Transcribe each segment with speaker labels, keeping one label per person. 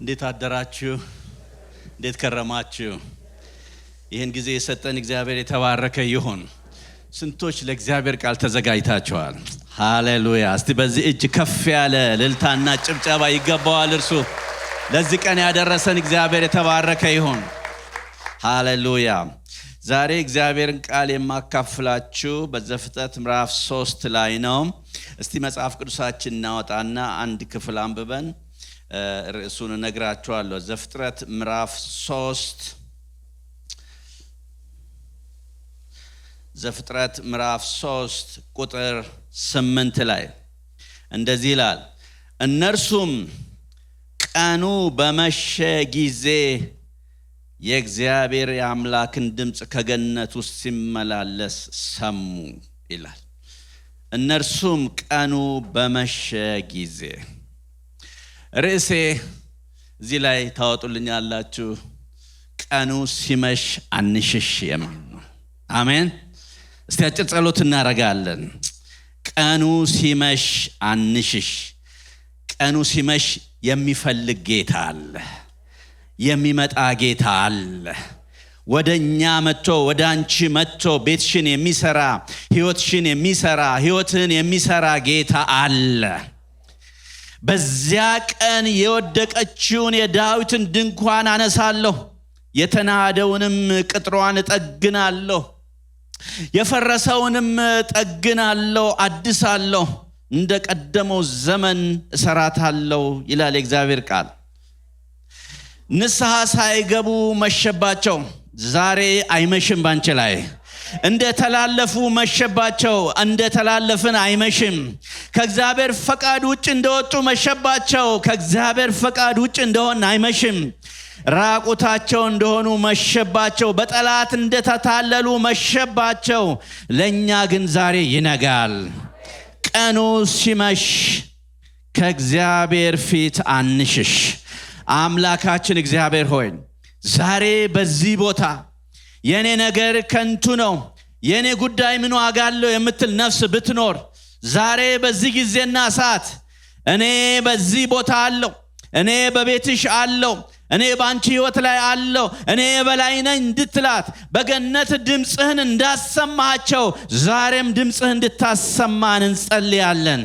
Speaker 1: እንዴት አደራችሁ? እንዴት ከረማችሁ? ይህን ጊዜ የሰጠን እግዚአብሔር የተባረከ ይሁን። ስንቶች ለእግዚአብሔር ቃል ተዘጋጅታችኋል? ሃሌሉያ! እስቲ በዚህ እጅ ከፍ ያለ እልልታና ጭብጨባ ይገባዋል። እርሱ ለዚህ ቀን ያደረሰን እግዚአብሔር የተባረከ ይሁን። ሃሌሉያ! ዛሬ እግዚአብሔርን ቃል የማካፍላችሁ በዘፍጥረት ምዕራፍ 3 ላይ ነው። እስቲ መጽሐፍ ቅዱሳችን እናወጣና አንድ ክፍል አንብበን ርዕሱን እነግራችኋለሁ። ዘፍጥረት ምዕራፍ 3 ዘፍጥረት ምዕራፍ 3 ቁጥር 8 ላይ እንደዚህ ይላል፣ እነርሱም ቀኑ በመሸ ጊዜ የእግዚአብሔር የአምላክን ድምፅ ከገነት ውስጥ ሲመላለስ ሰሙ ይላል። እነርሱም ቀኑ በመሸ ጊዜ። ርዕሴ እዚህ ላይ ታወጡልኛላችሁ። ቀኑ ሲመሽ አንሽሽ የሚል ነው። አሜን። እስቲ አጭር ጸሎት እናደርጋለን። ቀኑ ሲመሽ አንሽሽ። ቀኑ ሲመሽ የሚፈልግ ጌታ አለ፣ የሚመጣ ጌታ አለ። ወደኛ መጥቶ ወደ አንቺ መጥቶ ቤትሽን የሚሰራ ህይወትሽን የሚሰራ ህይወትን የሚሰራ ጌታ አለ። በዚያ ቀን የወደቀችውን የዳዊትን ድንኳን አነሳለሁ፣ የተናደውንም ቅጥሯን እጠግናለሁ፣ የፈረሰውንም እጠግናለሁ፣ አድሳለሁ፣ እንደ ቀደመው ዘመን እሰራታለሁ ይላል የእግዚአብሔር ቃል። ንስሐ ሳይገቡ መሸባቸው። ዛሬ አይመሽም ባንቺ ላይ። እንደተላለፉ መሸባቸው። እንደተላለፍን አይመሽም። ከእግዚአብሔር ፈቃድ ውጭ እንደወጡ መሸባቸው። ከእግዚአብሔር ፈቃድ ውጭ እንደሆን አይመሽም። ራቁታቸው እንደሆኑ መሸባቸው። በጠላት እንደተታለሉ መሸባቸው። ለኛ ግን ዛሬ ይነጋል። ቀኑ ሲመሽ ከእግዚአብሔር ፊት አንሽሽ። አምላካችን እግዚአብሔር ሆይ ዛሬ በዚህ ቦታ የኔ ነገር ከንቱ ነው፣ የኔ ጉዳይ ምን ዋጋ አለው የምትል ነፍስ ብትኖር ዛሬ በዚህ ጊዜና ሰዓት እኔ በዚህ ቦታ አለው፣ እኔ በቤትሽ አለው፣ እኔ ባንቺ ህይወት ላይ አለው፣ እኔ በላይ ነኝ እንድትላት በገነት ድምጽህን እንዳሰማቸው ዛሬም ድምጽህን እንድታሰማን እንጸልያለን።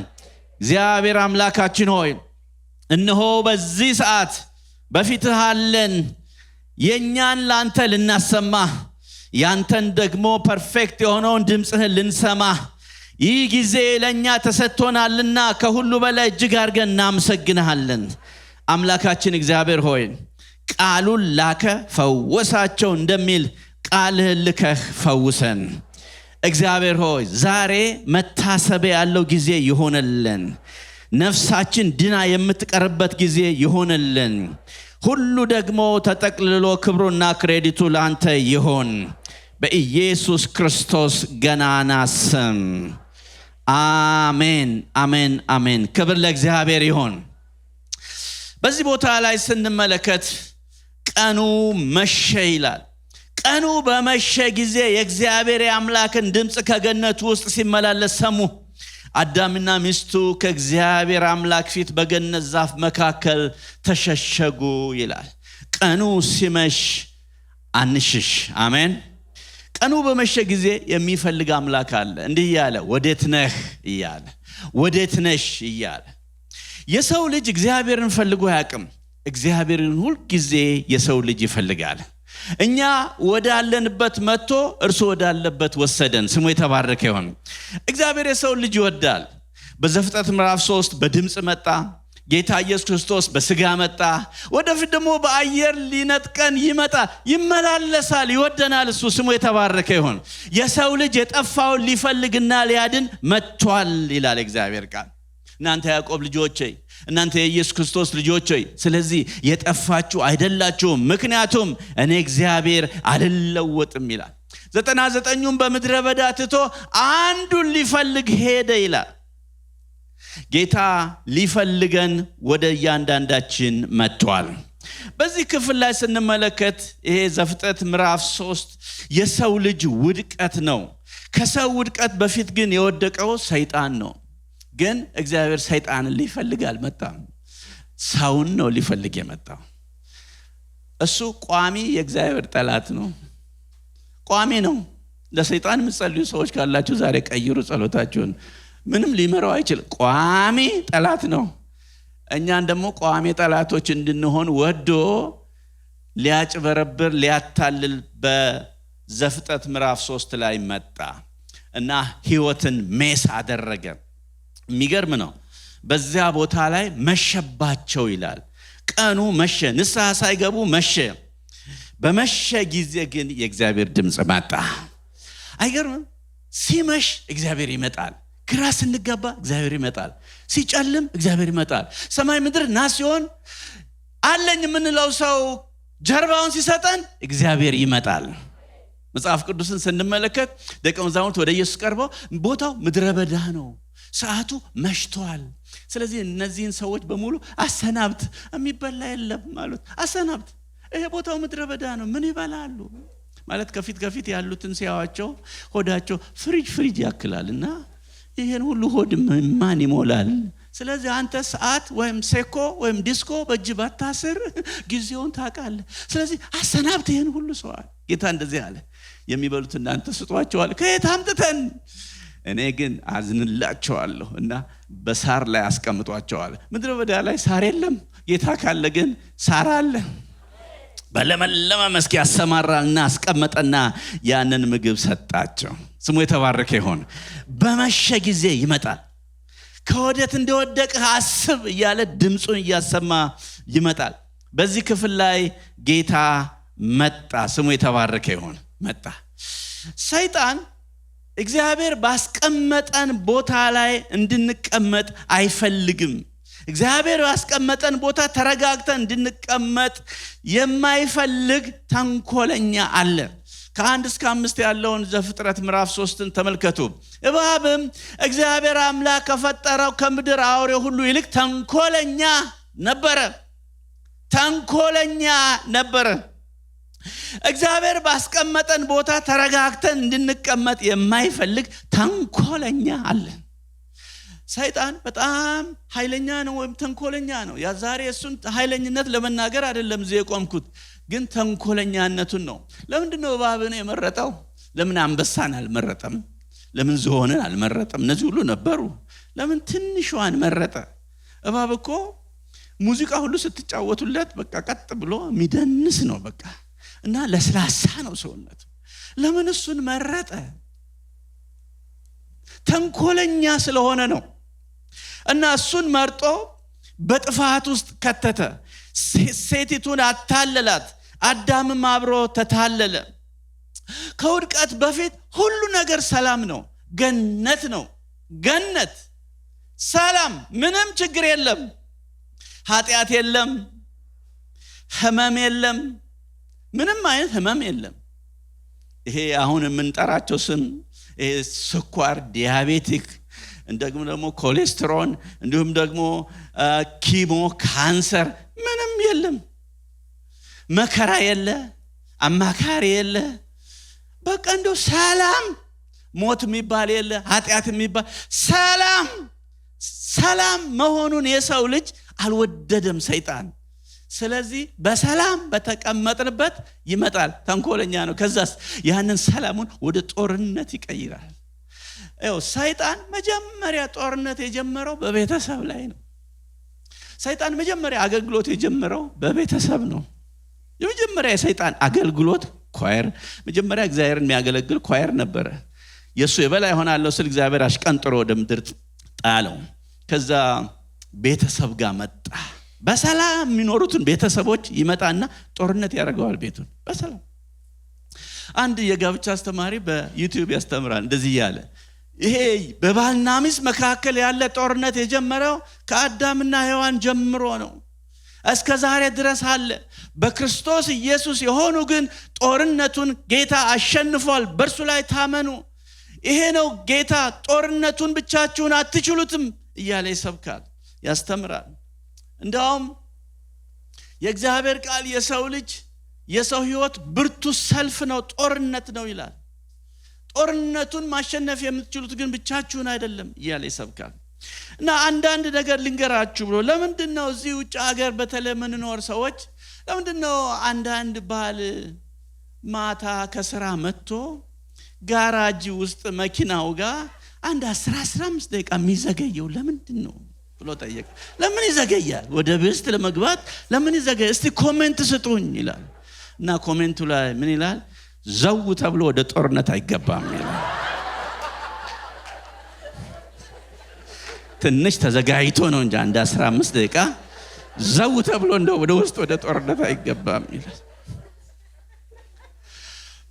Speaker 1: እግዚአብሔር አምላካችን ሆይ እነሆ በዚህ ሰዓት በፊትህ አለን። የኛን ላንተ ልናሰማ፣ ያንተን ደግሞ ፐርፌክት የሆነውን ድምጽህን ልንሰማ ይህ ጊዜ ለኛ ተሰጥቶናልና ከሁሉ በላይ እጅግ አድርገን እናመሰግንሃለን። አምላካችን እግዚአብሔር ሆይ ቃሉን ላከ ፈወሳቸው እንደሚል ቃልህን ልከህ ፈውሰን። እግዚአብሔር ሆይ ዛሬ መታሰቢያ ያለው ጊዜ ይሆንልን። ነፍሳችን ድና የምትቀርበት ጊዜ ይሆንልን። ሁሉ ደግሞ ተጠቅልሎ ክብሩና ክሬዲቱ ለአንተ ይሆን በኢየሱስ ክርስቶስ ገናና ስም አሜን፣ አሜን፣ አሜን። ክብር ለእግዚአብሔር ይሆን። በዚህ ቦታ ላይ ስንመለከት ቀኑ መሸ ይላል። ቀኑ በመሸ ጊዜ የእግዚአብሔር የአምላክን ድምፅ ከገነት ውስጥ ሲመላለስ ሰሙ። አዳምና ሚስቱ ከእግዚአብሔር አምላክ ፊት በገነት ዛፍ መካከል ተሸሸጉ ይላል። ቀኑ ሲመሽ አንሽሽ። አሜን። ቀኑ በመሸ ጊዜ የሚፈልግ አምላክ አለ። እንዲህ እያለ ወዴት ነህ እያለ፣ ወዴት ነሽ እያለ። የሰው ልጅ እግዚአብሔርን ፈልጎ አያውቅም። እግዚአብሔርን ሁል ጊዜ የሰው ልጅ ይፈልጋል። እኛ ወዳለንበት መጥቶ እርሱ ወዳለበት ወሰደን። ስሙ የተባረከ ይሁን። እግዚአብሔር የሰው ልጅ ይወዳል። በዘፍጥረት ምዕራፍ 3 በድምጽ መጣ። ጌታ ኢየሱስ ክርስቶስ በስጋ መጣ። ወደፊት ደግሞ በአየር ሊነጥቀን ይመጣል፣ ይመላለሳል፣ ይወደናል። እሱ ስሙ የተባረከ ይሁን። የሰው ልጅ የጠፋውን ሊፈልግና ሊያድን መጥቷል ይላል እግዚአብሔር ቃል። እናንተ ያዕቆብ ልጆች ሆይ፣ እናንተ የኢየሱስ ክርስቶስ ልጆች ሆይ፣ ስለዚህ የጠፋችሁ አይደላችሁም፣ ምክንያቱም እኔ እግዚአብሔር አልለወጥም ይላል። 99ን በምድረ በዳ ትቶ አንዱን ሊፈልግ ሄደ ይላል። ጌታ ሊፈልገን ወደ እያንዳንዳችን መጥቷል። በዚህ ክፍል ላይ ስንመለከት ይሄ ዘፍጥረት ምዕራፍ 3 የሰው ልጅ ውድቀት ነው። ከሰው ውድቀት በፊት ግን የወደቀው ሰይጣን ነው። ግን እግዚአብሔር ሰይጣንን ሊፈልግ አልመጣም። ሰውን ነው ሊፈልግ የመጣው። እሱ ቋሚ የእግዚአብሔር ጠላት ነው። ቋሚ ነው። ለሰይጣን የምትጸልዩ ሰዎች ካላችሁ ዛሬ ቀይሩ ጸሎታችሁን። ምንም ሊመራው አይችልም። ቋሚ ጠላት ነው። እኛን ደግሞ ቋሚ ጠላቶች እንድንሆን ወዶ ሊያጭበረብር ሊያታልል በዘፍጥረት ምዕራፍ 3 ላይ መጣ እና ሕይወትን ሜስ አደረገ። የሚገርም ነው። በዚያ ቦታ ላይ መሸባቸው ይላል። ቀኑ መሸ፣ ንስሐ ሳይገቡ መሸ። በመሸ ጊዜ ግን የእግዚአብሔር ድምፅ መጣ። አይገርምም? ሲመሽ እግዚአብሔር ይመጣል። ግራ ስንገባ እግዚአብሔር ይመጣል። ሲጨልም እግዚአብሔር ይመጣል። ሰማይ ምድር ና ሲሆን አለኝ የምንለው ሰው ጀርባውን ሲሰጠን እግዚአብሔር ይመጣል። መጽሐፍ ቅዱስን ስንመለከት ደቀ መዛሙርት ወደ ኢየሱስ ቀርበው ቦታው ምድረ በዳ ነው፣ ሰዓቱ መሽቷል። ስለዚህ እነዚህን ሰዎች በሙሉ አሰናብት፣ የሚበላ የለም ማለት አሰናብት፣ ይሄ ቦታው ምድረ በዳ ነው፣ ምን ይበላሉ ማለት ከፊት ያሉትን ሲያዋቸው ሆዳቸው ፍሪጅ ያክላልና ይሄን ሁሉ ሆድ ማን ይሞላል? ስለዚህ አንተ ሰዓት ወይም ሴኮ ወይም ዲስኮ በእጅ ባታስር ጊዜውን ታውቃለህ። ስለዚህ አሰናብት ይሄን ሁሉ ሰው አለ። ጌታ እንደዚህ አለ፣ የሚበሉት እናንተ ስጧቸዋል፣ ከየት አምጥተን? እኔ ግን አዝንላቸዋለሁ እና በሳር ላይ አስቀምጧቸዋል። ምድረ በዳ ላይ ሳር የለም፣ ጌታ ካለ ግን ሳር አለ። በለመለመ መስክ ያሰማራልና አስቀመጠና ያንን ምግብ ሰጣቸው። ስሙ የተባረከ ይሁን። በመሸ ጊዜ ይመጣል። ከወዴት እንደወደቅህ አስብ እያለ ድምፁን እያሰማ ይመጣል። በዚህ ክፍል ላይ ጌታ መጣ። ስሙ የተባረከ ይሁን። መጣ። ሰይጣን እግዚአብሔር ባስቀመጠን ቦታ ላይ እንድንቀመጥ አይፈልግም። እግዚአብሔር ባስቀመጠን ቦታ ተረጋግተን እንድንቀመጥ የማይፈልግ ተንኮለኛ አለ። ከ1 እስከ 5 ያለውን ዘፍጥረት ምዕራፍ 3ን ተመልከቱ። እባብም እግዚአብሔር አምላክ ከፈጠረው ከምድር አውሬ ሁሉ ይልቅ ተንኮለኛ ነበረ። እግዚአብሔር ባስቀመጠን ቦታ ተረጋግተን እንድንቀመጥ የማይፈልግ ተንኮለኛ አለ። ሰይጣን በጣም ኃይለኛ ነው ወይም ተንኮለኛ ነው። ያ ዛሬ እሱን ኃይለኝነት ለመናገር አይደለም እዚህ የቆምኩት፣ ግን ተንኮለኛነቱን ነው። ለምንድን ነው እባብን የመረጠው? ለምን አንበሳን አልመረጠም? ለምን ዝሆንን አልመረጠም? እነዚህ ሁሉ ነበሩ። ለምን ትንሿን መረጠ? እባብ እኮ ሙዚቃ ሁሉ ስትጫወቱለት በቃ ቀጥ ብሎ የሚደንስ ነው በቃ እና ለስላሳ ነው ሰውነቱ። ለምን እሱን መረጠ? ተንኮለኛ ስለሆነ ነው። እና እሱን መርጦ በጥፋት ውስጥ ከተተ። ሴቲቱን አታለላት። አዳምም አብሮ ተታለለ። ከውድቀት በፊት ሁሉ ነገር ሰላም ነው፣ ገነት ነው። ገነት ሰላም፣ ምንም ችግር የለም፣ ኃጢአት የለም፣ ህመም የለም፣ ምንም አይነት ህመም የለም። ይሄ አሁን የምንጠራቸው ስም ስኳር፣ ዲያቤቲክ፣ እንደግሞ ደግሞ ኮሌስትሮል፣ እንዲሁም ደግሞ ኪሞ፣ ካንሰር ምንም የለም። መከራ የለ፣ አማካሪ የለ። በቃ እንደው ሰላም፣ ሞት የሚባል የለ፣ ኃጢአት የሚባል ሰላም መሆኑን የሰው ልጅ አልወደደም ሰይጣን። ስለዚህ በሰላም በተቀመጥንበት ይመጣል። ተንኮለኛ ነው። ከዛስ ያንን ሰላሙን ወደ ጦርነት ይቀይራል። ሰይጣን መጀመሪያ ጦርነት የጀመረው በቤተሰብ ላይ ነው። ሰይጣን መጀመሪያ አገልግሎት የጀመረው በቤተሰብ ነው። የመጀመሪያ የሰይጣን አገልግሎት ኳየር፣ መጀመሪያ እግዚአብሔርን የሚያገለግል ኳየር ነበረ። የሱ የበላይ ሆናለሁ ስል እግዚአብሔር አሽቀንጥሮ ወደ ምድር ጣለው። ከዛ ቤተሰብ ጋር መጣ። በሰላም የሚኖሩትን ቤተሰቦች ይመጣና ጦርነት ያደርገዋል ቤቱን በሰላም። አንድ የጋብቻ አስተማሪ በዩቲዩብ ያስተምራል እንደዚህ ያለ፣ ይሄ በባልና ሚስት መካከል ያለ ጦርነት የጀመረው ከአዳምና ሔዋን ጀምሮ ነው፣ እስከ ዛሬ ድረስ አለ። በክርስቶስ ኢየሱስ የሆኑ ግን ጦርነቱን ጌታ አሸንፏል። በእርሱ ላይ ታመኑ። ይሄ ነው ጌታ። ጦርነቱን ብቻችሁን አትችሉትም እያለ ይሰብካል፣ ያስተምራል። እንደውም የእግዚአብሔር ቃል የሰው ህይወት ብርቱ ሰልፍ ነው፣ ጦርነት ነው ይላል። ጦርነቱን ማሸነፍ የምትችሉት ግን ብቻችሁን አይደለም እያለ ይሰብካል። እና አንዳንድ ነገር ልንገራችሁ ብሎ ለምንድነው እዚህ ውጭ ሀገር በተለይ ምንኖር ሰዎች ለምንድነው አንዳንድ ባል ማታ ከስራ መጥቶ ጋራጅ ውስጥ መኪናው ጋር አንድ 10-15 ደቂቃ የሚዘገየው ለምንድነው ብሎ ጠየቀ። ለምን ይዘገያል? ወደ ቤት ለመግባት ለምን ይዘገያል? እስቲ ኮሜንት ስጡኝ ይላል። እና ኮሜንቱ ላይ ምን ይላል? ዘው ተብሎ ወደ ጦርነት አይገባም ይላል። ትንሽ ተዘጋጅቶ ነው እንጂ አንድ 15 ደቂቃ ዘው ተብሎ እንደው ወደ ውስጥ ወደ ጦርነት አይገባም ይላል።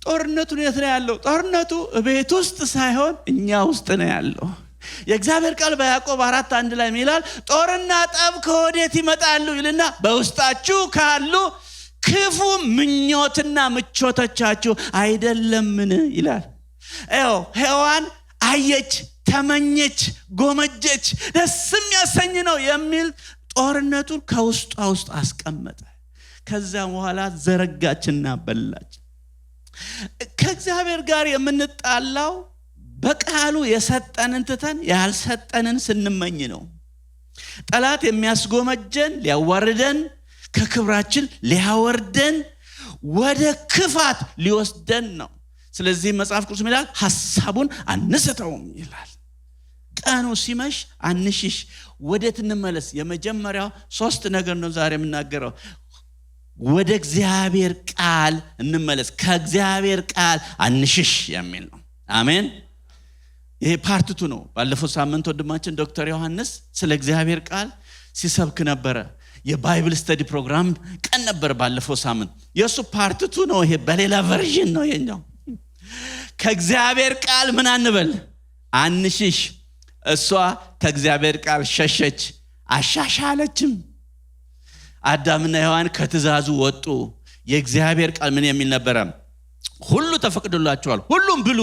Speaker 1: ጦርነቱ የት ነው ያለው? ጦርነቱ ቤት ውስጥ ሳይሆን እኛ ውስጥ ነው ያለው። የእግዚአብሔር ቃል በያዕቆብ 4:1 ላይ ይላል ጦርና ጠብ ከወዴት ይመጣሉ ይልና በውስጣችሁ ካሉ ክፉ ምኞትና ምቾቶቻችሁ አይደለምን ይላል። ሔዋን አየች፣ ተመኘች፣ ጎመጀች፣ ደስ የሚያሰኝ ነው የሚል ጦርነቱን ከውስጧ ውስጥ አስቀመጠ። ከዛ በኋላ ዘረጋችና በላች። ከእግዚአብሔር ጋር የምንጣላው በቃሉ የሰጠንን ትተን ያልሰጠንን ስንመኝ ነው። ጠላት የሚያስጎመጀን ሊያዋርደን ከክብራችን ሊያወርደን ወደ ክፋት ሊወስደን ነው። ስለዚህ መጽሐፍ ቅዱስ ይላል ሐሳቡን አንስተውም ይላል። ቀኑ ሲመሽ አንሽሽ፣ ወዴት እንመለስ? የመጀመሪያው 3 ነገር ነው ዛሬ የምናገረው። ወደ እግዚአብሔር ቃል እንመለስ፣ ከእግዚአብሔር ቃል አንሽሽ የሚል ነው። አሜን። ይሄ ፓርት 2 ነው። ባለፈው ሳምንት ወንድማችን ዶክተር ዮሐንስ ስለ እግዚአብሔር ቃል ሲሰብክ ነበረ። የባይብል ስተዲ ፕሮግራም ቀን ነበር ባለፈው ሳምንት። የሱ ፓርት 2 ነው። ይሄ በሌላ ቨርዥን ነው የኛው። ከእግዚአብሔር ቃል ምን አንበል? አንሽሽ። እሷ ከእግዚአብሔር ቃል ሸሸች፣ አሻሻለችም። አዳምና ሔዋን ከትእዛዙ ወጡ። የእግዚአብሔር ቃል ምን የሚል ነበረ? ሁሉ ተፈቅዶላችኋል፣ ሁሉም ብሉ፣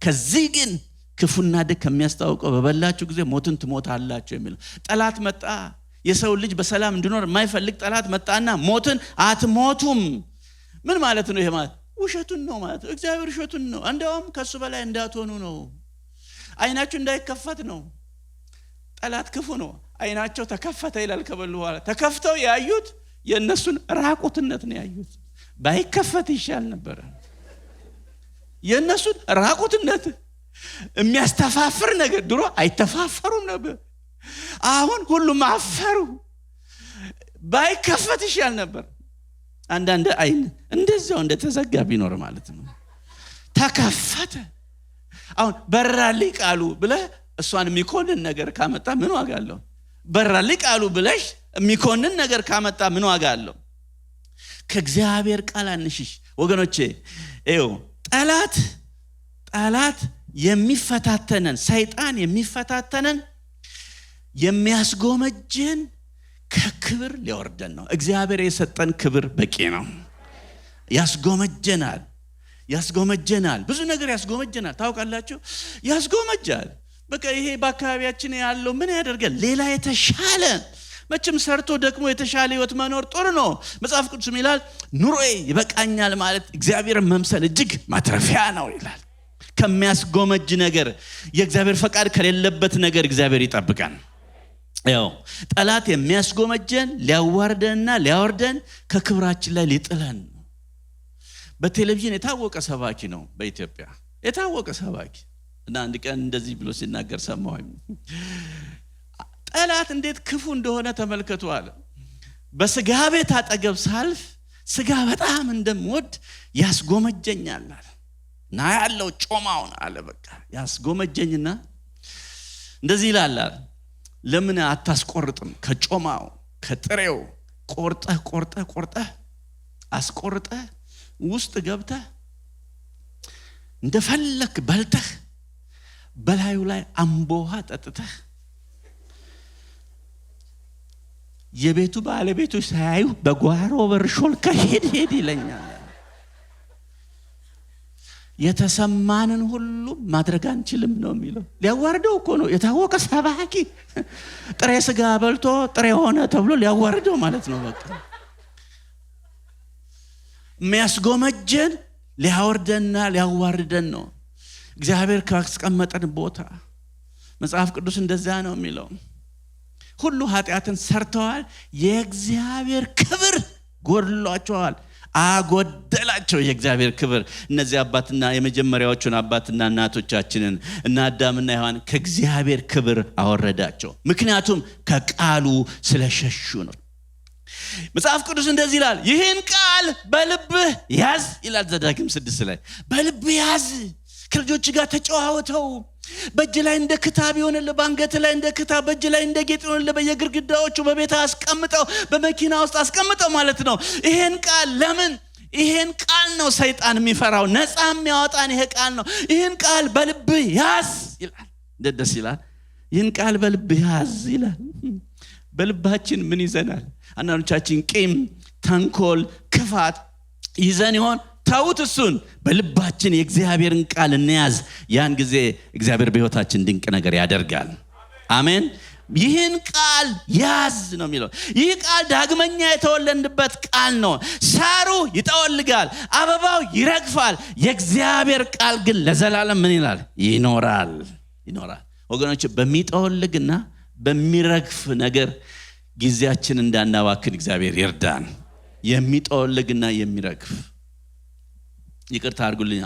Speaker 1: ከዚህ ግን ክፉና ደግ ከሚያስታውቀው በበላችሁ ጊዜ ሞትን ትሞታላችሁ የሚል። ጠላት መጣ። የሰው ልጅ በሰላም እንዲኖር የማይፈልግ ጠላት መጣና ሞትን አትሞቱም። ምን ማለት ነው? ይሄ ማለት ውሸቱን ነው ማለት ነው። እግዚአብሔር ውሸቱን ነው። እንደውም ከሱ በላይ እንዳትሆኑ ነው። አይናችሁ እንዳይከፈት ነው። ጠላት ክፉ ነው። አይናቸው ተከፈተ ይላል። ከበሉ በኋላ ተከፍተው ያዩት የነሱን ራቁትነት ነው ያዩት። ባይከፈት ይሻል ነበር። የነሱን ራቁትነት የሚያስተፋፍር ነገር ድሮ አይተፋፈሩም ነበር። አሁን ሁሉም አፈሩ። ባይከፈት ይሻል ነበር። አንዳንድ አይን እንደዛው እንደተዘጋ ቢኖር ማለት ነው። ተከፈተ። አሁን በራልኝ ቃሉ ብለህ እሷን የሚኮንን ነገር ካመጣ ምን ዋጋ አለው? በራልኝ ቃሉ ብለሽ የሚኮንን ነገር ካመጣ ምን ዋጋ አለው? ከእግዚአብሔር ቃል አንሽሽ ወገኖቼ። ጠላት የሚፈታተነን፣ ሰይጣን የሚፈታተነን የሚያስጎመጀን ከክብር ሊያወርደን ነው። እግዚአብሔር የሰጠን ክብር በቂ ነው። ያስጎመጀናል። ብዙ ነገር ያስጎመጀናል። ታውቃላችሁ፣ ያስጎመጃል። በቃ ይሄ በአካባቢያችን ያለው ምን ያደርጋል? ሌላ የተሻለ መቼም ሰርቶ ደግሞ የተሻለ ህይወት መኖር ጥሩ ነው። መጽሐፍ ቅዱስ ይላል ኑሮዬ ይበቃኛል ማለት እግዚአብሔርን መምሰል እጅግ ማትረፊያ ነው ይላል። ከሚያስጎመጅ ነገር፣ የእግዚአብሔር ፈቃድ ከሌለበት ነገር እግዚአብሔር ይጠብቀን። ጠላት የሚያስጎመጀን ሊያዋርደንና ሊያወርደን ከክብራችን ላይ ሊጥለን። በቴሌቪዥን የታወቀ ሰባኪ ነው በኢትዮጵያ የታወቀ ሰባኪ እና አንድ ቀን እንደዚህ ብሎ ሲናገር ሰማሁኝ። ጠላት እንዴት ክፉ እንደሆነ ተመልከቱ አለ። በስጋ ቤት አጠገብ ሳልፍ ስጋ በጣም እንደምወድ ያስጎመጀኛል አለ። እና ያለው ጮማውን አለ በቃ ያስጎመጀኝና እንደዚህ ይላል፣ ለምን አታስቆርጥም? ከጮማው ከጥሬው ቆርጠህ አስቆርጠህ ውስጥ ገብተህ እንደፈለክ በልተህ በላዩ ላይ አምቦሃ ጠጥተህ የቤቱ ባለቤቶች ሳያዩ በጓሮ በር ሾልከህ ሄድ ይለኛል። የተሰማንን ሁሉ ማድረግ አንችልም ነው የሚለው። ሊያዋርደው እኮ ነው። የታወቀ ሰባኪ ጥሬ ስጋ በልቶ ጥሬ ሆነ ተብሎ ሊያዋርደው ማለት ነው። በቃ የሚያስጎመጀን ሊያወርደንና ሊያዋርደን ነው። እግዚአብሔር ካስቀመጠን ቦታ መጽሐፍ ቅዱስ እንደዛ ነው የሚለው። ሁሉ ኃጢአትን ሰርተዋል፣ የእግዚአብሔር ክብር ጎድሏቸዋል። አጎደላቸው የእግዚአብሔር ክብር። እነዚህ አባትና የመጀመሪያዎቹን አባትና እናቶቻችንን እና አዳምና ሔዋን ከእግዚአብሔር ክብር አወረዳቸው። ምክንያቱም ከቃሉ ስለሸሹ ነው። መጽሐፍ ቅዱስ እንደዚህ ይላል፣ ይህን ቃል በልብህ ያዝ ይላል ዘዳግም 6 ላይ። በልብህ ያዝ፣ ከልጆች ጋር ተጨዋወተው፣ በእጅ ላይ እንደ ክታብ ይሆንልህ፣ በአንገት ላይ እንደ ክታብ፣ በእጅ ላይ እንደ ጌጥ ይሆንልህ፣ በየግድግዳዎቹ በቤት አስቀምጠው፣ በመኪና ውስጥ አስቀምጠው ማለት ነው። ይሄን ቃል ለምን? ይሄን ቃል ነው ሰይጣን የሚፈራው፣ ነፃ የሚያወጣን ይሄ ቃል ነው። ይሄን ቃል በልብህ ያዝ ይላል። ደስ ይላል። ይሄን ቃል በልብህ ያዝ ይላል። በልባችን ምን ይዘናል? አንዳንዶቻችን ቂም፣ ተንኮል፣ ክፋት ይዘን ይሆን? ታውት እሱን በልባችን የእግዚአብሔርን ቃል እንያዝ። ያን ጊዜ እግዚአብሔር በሕይወታችን ድንቅ ነገር ያደርጋል። አሜን። ይህን ቃል ያዝ ነው የሚለው። ይህ ቃል ዳግመኛ የተወለድንበት ቃል ነው። ሳሩ ይጠወልጋል፣ አበባው ይረግፋል፣ የእግዚአብሔር ቃል ግን ለዘላለም ምን ይላል? ይኖራል። ወገኖች፣ በሚጠወልግና በሚረግፍ ነገር ጊዜያችን እንዳናባክን እግዚአብሔር ይርዳን። የሚጠወልግና የሚረግፍ ይቅርታ አድርጉልኝ፣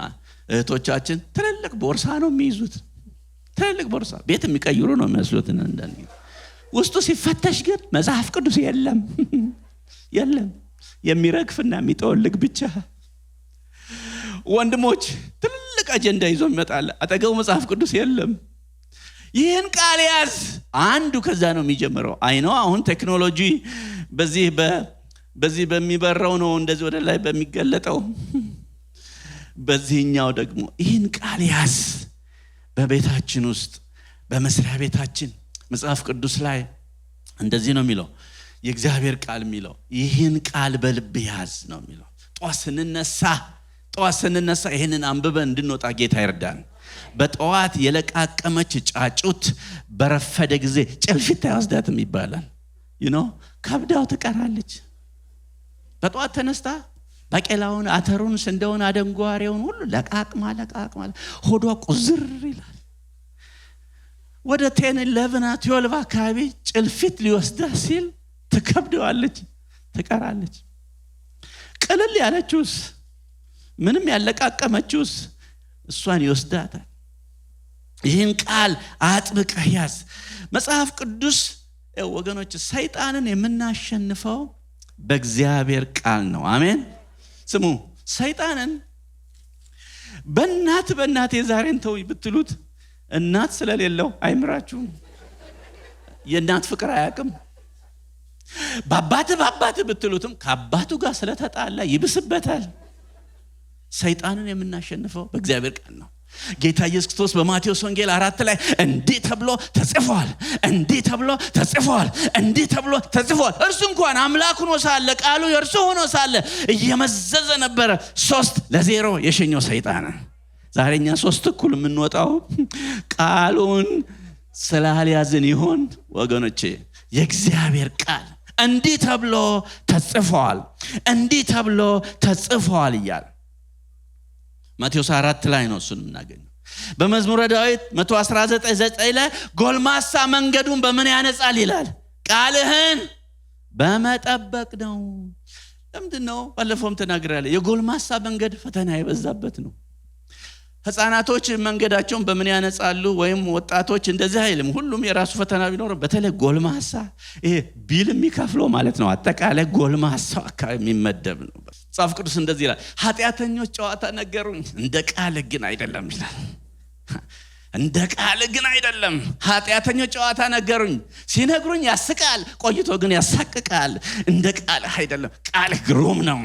Speaker 1: እህቶቻችን ትልልቅ ቦርሳ ነው የሚይዙት። ትልልቅ ቦርሳ ቤት የሚቀይሩ ነው የሚመስሉት። እንደዚህ ውስጡ ሲፈተሽ ግን መጽሐፍ ቅዱስ የለም። የሚረግፍና የሚጠወልግ ብቻ። ወንድሞች ትልልቅ አጀንዳ ይዞ ይመጣል፣ አጠገቡ መጽሐፍ ቅዱስ የለም። ይህን ቃል ያዝ። አንዱ ከዛ ነው የሚጀምረው። አይነው አሁን ቴክኖሎጂ በዚህ በሚበራው ነው እንደዚህ ወደ ላይ በሚገለጠው። በዚህኛው ደግሞ ይህን ቃል ያዝ። በቤታችን ውስጥ፣ በመስሪያ ቤታችን መጽሐፍ ቅዱስ ላይ እንደዚህ ነው የሚለው። የእግዚአብሔር ቃል የሚለው ይህን ቃል በልብ ያዝ ነው የሚለው። ጠዋት ስንነሳ ይህንን አንብበን እንድንወጣ ጌታ ይርዳን። በጠዋት የለቃቀመች ጫጩት በረፈደ ጊዜ ጭልፊት አይወስዳትም ይባላል። ከብዳው ትቀራለች። በጠዋት ተነስታ ባቄላውን፣ አተሩን፣ ስንዴውን፣ አደንጓሬውን ሁሉ ለቃቅማ ሆዷ ቁዝር ይላል። ወደ 10 11 12 አካባቢ ጭልፊት ሊወስዳ ሲል ትከብደዋለች፣ ትቀራለች። ቅልል ያለችውስ ምንም ያለቃቀመችውስ እሷን ይወስዳታል። ይህን ቃል አጥብቀህ ያዝ። መጽሐፍ ቅዱስ ወገኖች፣ ሰይጣንን የምናሸንፈው በእግዚአብሔር ቃል ነው። አሜን። ስሙ፣ ሰይጣንን በእናት የዛሬን ተው ብትሉት እናት ስለሌለው አይምራችሁም። የእናት ፍቅር አያውቅም። በአባት ብትሉትም ከአባቱ ጋር ስለተጣላ ይብስበታል። ሰይጣንን የምናሸንፈው በእግዚአብሔር ቃል ነው። ጌታ ኢየሱስ ክርስቶስ በማቴዎስ ወንጌል 4 ላይ እንዲህ ተብሎ ተጽፏል፣ እንዲህ ተብሎ ተጽፏል፣ እንዲህ ተብሎ ተጽፏል። እርሱ እንኳን አምላክ ሆኖ ሳለ፣ ቃሉ የእርሱ ሆኖ ሳለ እየመዘዘ ነበረ 3-0 የሸኘው ሰይጣን። ዛሬኛ 3 እኩል የምንወጣው ቃሉን ስላልያዝን ይሆን? ወገኖቼ፣ የእግዚአብሔር ቃል እንዲህ ተብሎ ተጽፏል፣ እንዲህ ተብሎ ተጽፏል እያለ ማቴዎስ 4 ላይ ነው እሱን የምናገኘው። በመዝሙረ ዳዊት 119:9 ላይ ጎልማሳ መንገዱን በምን ያነጻል ይላል? ቃልህን በመጠበቅ ነው። ለምንድን ነው? ባለፈውም ተናግሬያለሁ። የጎልማሳ መንገድ ፈተና የበዛበት ነው። ህፃናቶች መንገዳቸውን በምን ያነጻሉ? ወይም ወጣቶች እንደዚህ አይልም። ሁሉም የራሱ ፈተና ቢኖር፣ በተለይ ጎልማሳ ይሄ ቢል የሚከፍለው ማለት ነው። አጠቃላይ ጎልማሳው አካባቢ የሚመደብ ነው። መጽሐፍ ቅዱስ እንደዚህ ይላል፣ ኃጢአተኞች ጨዋታ ነገሩኝ፣ እንደ ቃል ግን አይደለም ይላል። እንደ ቃል ግን አይደለም። ኃጢአተኞች ጨዋታ ነገሩኝ፣ ሲነግሩኝ ያስቃል፣ ቆይቶ ግን ያሳቅቃል። እንደ ቃል አይደለም። ቃልህ ግሩም ነው።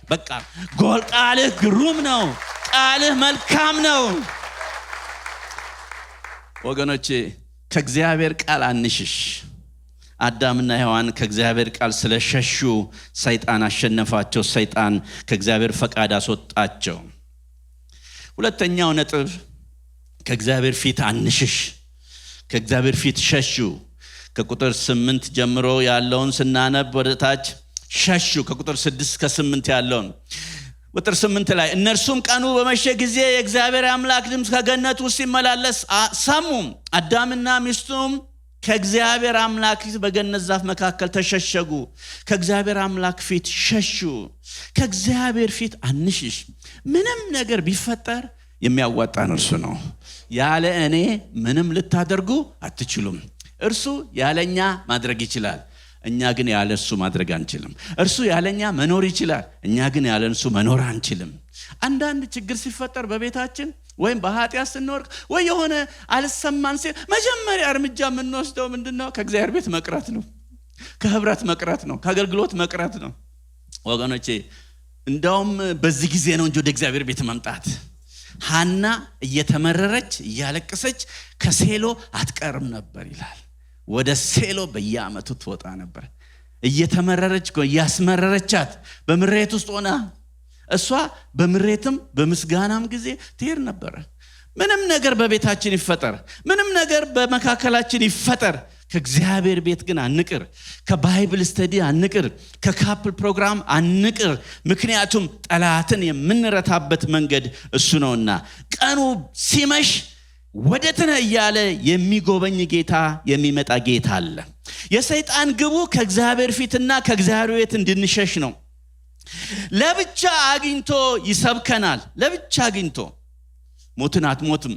Speaker 1: በቃ ቃልህ ግሩም ነው። ቃልህ መልካም ነው። ወገኖቼ፣ ከእግዚአብሔር ቃል አንሽሽ። አዳምና ሔዋን ከእግዚአብሔር ቃል ስለሸሹ ሰይጣን አሸነፋቸው። ሰይጣን ከእግዚአብሔር ፈቃድ አስወጣቸው። ሁለተኛው ነጥብ፣ ከእግዚአብሔር ፊት አንሽሽ፣ ከእግዚአብሔር ፊት ሸሹ። ከቁጥር 8 ጀምሮ ያለውን ስናነብ ወደ ታች ሸሹ። ከቁጥር 6 እስከ 8 ያለውን ቁጥር 8 ላይ እነርሱም ቀኑ በመሸ ጊዜ የእግዚአብሔር አምላክ ድምፅ ከገነት ውስጥ ሲመላለስ ሰሙ። አዳምና ሚስቱም ከእግዚአብሔር አምላክ ፊት በገነት ዛፍ መካከል ተሸሸጉ። ከእግዚአብሔር አምላክ ፊት ሸሹ። ከእግዚአብሔር ፊት አንሽሽ። ምንም ነገር ቢፈጠር የሚያዋጣን እርሱ ነው። ያለ እኔ ምንም ልታደርጉ አትችሉም። እርሱ ያለኛ ማድረግ ይችላል፣ እኛ ግን ያለ እሱ ማድረግ አንችልም። እርሱ ያለኛ መኖር ይችላል፣ እኛ ግን ያለ እሱ መኖር አንችልም። አንዳንድ ችግር ሲፈጠር በቤታችን ወይም በኃጢአት ስንወርቅ ወይ የሆነ አልሰማን ሲል መጀመሪያ እርምጃ የምንወስደው ምንድነው? ከእግዚአብሔር ቤት መቅረት ነው፣ ከህብረት መቅረት ነው፣ ከአገልግሎት መቅረት ነው። ወገኖቼ እንደውም በዚህ ጊዜ ነው እንጂ ወደ እግዚአብሔር ቤት መምጣት። ሐና እየተመረረች እያለቀሰች ከሴሎ አትቀርም ነበር ይላል። ወደ ሴሎ በየዓመቱ ትወጣ ነበር። እየተመረረች እያስመረረቻት በምሬት ውስጥ ሆና እሷ በምሬትም በምስጋናም ጊዜ ትሄድ ነበር። ምንም ነገር በቤታችን ይፈጠር፣ ምንም ነገር በመካከላችን ይፈጠር፣ ከእግዚአብሔር ቤት ግን አንቅር። ከባይብል ስተዲ አንቅር፣ ከካፕል ፕሮግራም አንቅር። ምክንያቱም ጠላትን የምንረታበት መንገድ እሱ ነውና። ቀኑ ሲመሽ ወደትነ እያለ የሚጎበኝ ጌታ፣ የሚመጣ ጌታ አለ። የሰይጣን ግቡ ከእግዚአብሔር ፊትና ከእግዚአብሔር ቤት እንድንሸሽ ነው። ለብቻ አግኝቶ ይሰብከናል። ለብቻ አግኝቶ ሞትን አትሞትም፣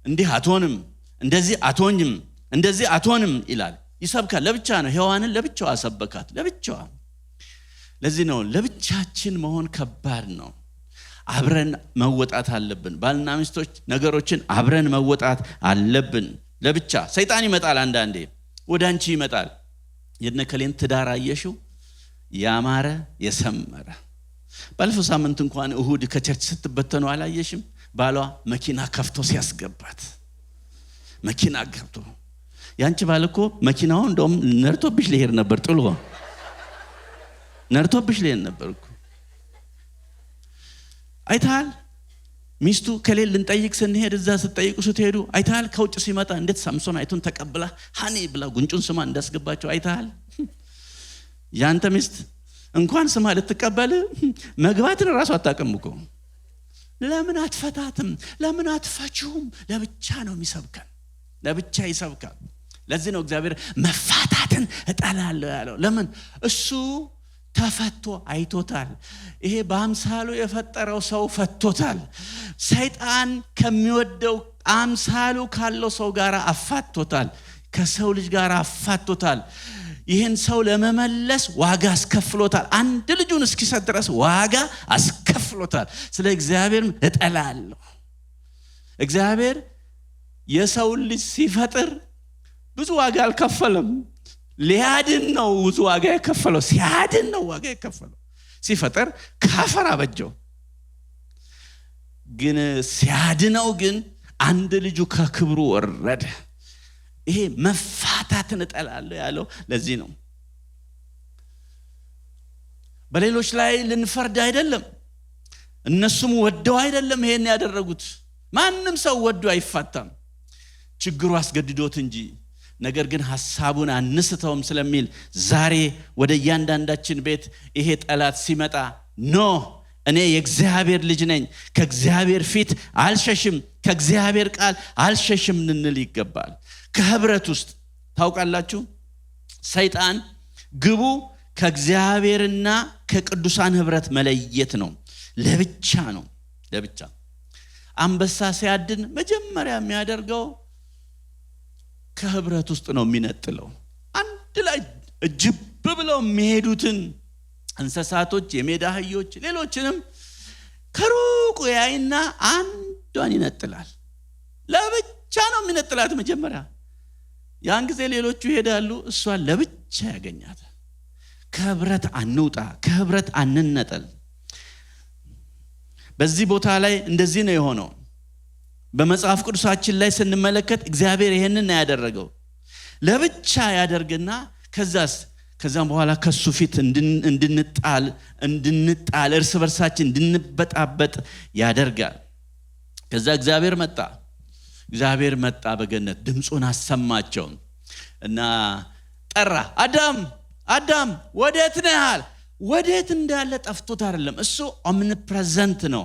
Speaker 1: እንዲህ አትሆንም፣ እንደዚህ አትሆንም፣ እንደዚህ አትሆንም ይላል። ይሰብካል። ለብቻ ነው። ሔዋንን ለብቻዋ አሰበካት፣ ለብቻዋ። ለዚህ ነው ለብቻችን መሆን ከባድ ነው። አብረን መወጣት አለብን። ባልና ሚስቶች ነገሮችን አብረን መወጣት አለብን። ለብቻ ሰይጣን ይመጣል። አንዳንዴ ወደ አንቺ ይመጣል። የነከሌን ትዳር አየሽው? ያማረ የሰመረ። ባለፈው ሳምንት እንኳን እሁድ ከቸርች ስትበተኑ አላየሽም? ባሏ መኪና ከፍቶ ሲያስገባት፣ መኪና ከፍቶ። ያንቺ ባል እኮ መኪናው እንደውም ነርቶብሽ ሊሄድ ነበር፣ ጥሎ ነርቶብሽ ሊሄድ ነበር እኮ። አይታል ሚስቱ ከሌል ልንጠይቅ ስንሄድ እዛ ስትጠይቁ ስትሄዱ አይታል ከውጭ ሲመጣ እንዴት ሳምሶን አይቱን ተቀብላ ሃኒ ብላ ጉንጩን ስማ እንዳስገባቸው አይታል። ያንተ ሚስት እንኳን ስማ ልትቀበል መግባትን ራሱ አታውቅም እኮ። ለምን አትፈታትም? ለምን አትፈችሁም? ለብቻ ነው የሚሰብከን፣ ለብቻ ይሰብካል። ለዚህ ነው እግዚአብሔር መፋታትን እጠላለሁ ያለው። ለምን? እሱ ተፈቶ አይቶታል። ይሄ በአምሳሉ የፈጠረው ሰው ፈቶታል። ሰይጣን ከሚወደው አምሳሉ ካለው ሰው ጋር አፋቶታል፣ ከሰው ልጅ ጋር አፋቶታል። ይህን ሰው ለመመለስ ዋጋ አስከፍሎታል። አንድ ልጁን እስኪሰጥ ድረስ ዋጋ አስከፍሎታል። ስለ እግዚአብሔር እጠላለሁ። እግዚአብሔር የሰው ልጅ ሲፈጥር ብዙ ዋጋ አልከፈለም። ሊያድን ነው ብዙ ዋጋ የከፈለው። ሲያድን ነው ዋጋ የከፈለው። ሲፈጥር ካፈር አበጀው። ግን ሲያድነው ግን አንድ ልጁ ከክብሩ ወረደ። ይሄ መፋታትን እጠላለሁ ያለው ለዚህ ነው። በሌሎች ላይ ልንፈርድ አይደለም። እነሱም ወደው አይደለም ይሄን ያደረጉት። ማንም ሰው ወዶ አይፋታም፣ ችግሩ አስገድዶት እንጂ። ነገር ግን ሐሳቡን አንስተውም ስለሚል ዛሬ ወደ እያንዳንዳችን ቤት ይሄ ጠላት ሲመጣ ኖ እኔ የእግዚአብሔር ልጅ ነኝ፣ ከእግዚአብሔር ፊት አልሸሽም፣ ከእግዚአብሔር ቃል አልሸሽም እንል ይገባል። ከህብረት ውስጥ ታውቃላችሁ ሰይጣን ግቡ ከእግዚአብሔርና ከቅዱሳን ህብረት መለየት ነው። ለብቻ ነው፣ ለብቻ። አንበሳ ሲያድን መጀመሪያ የሚያደርገው ከህብረት ውስጥ ነው የሚነጥለው። አንድ ላይ እጅብ ብለው የሚሄዱትን እንስሳቶች፣ የሜዳ አህዮች፣ ሌሎችንም ከሩቁ ያይና አንዷን ይነጥላል። ለብቻ ነው የሚነጥላት መጀመሪያ። ያን ጊዜ ሌሎቹ ይሄዳሉ፣ እሷን ለብቻ ያገኛታል። ከህብረት አንውጣ፣ ከህብረት አንነጠል። በዚህ ቦታ ላይ እንደዚህ ነው የሆነው። በመጽሐፍ ቅዱሳችን ላይ ስንመለከት እግዚአብሔር ይሄንን ነው ያደረገው። ለብቻ ያደርግና ከዛም በኋላ ከሱ ፊት እንድንጣል እርስ በርሳችን እንድንበጣበጥ ያደርጋል። ከዛ እግዚአብሔር መጣ በገነት ድምፁን አሰማቸው እና ጠራ። አዳም ወዴት ነህ? ወዴት እንዳለ ጠፍቶት አይደለም። እሱ ኦምኒፕሬዘንት ነው።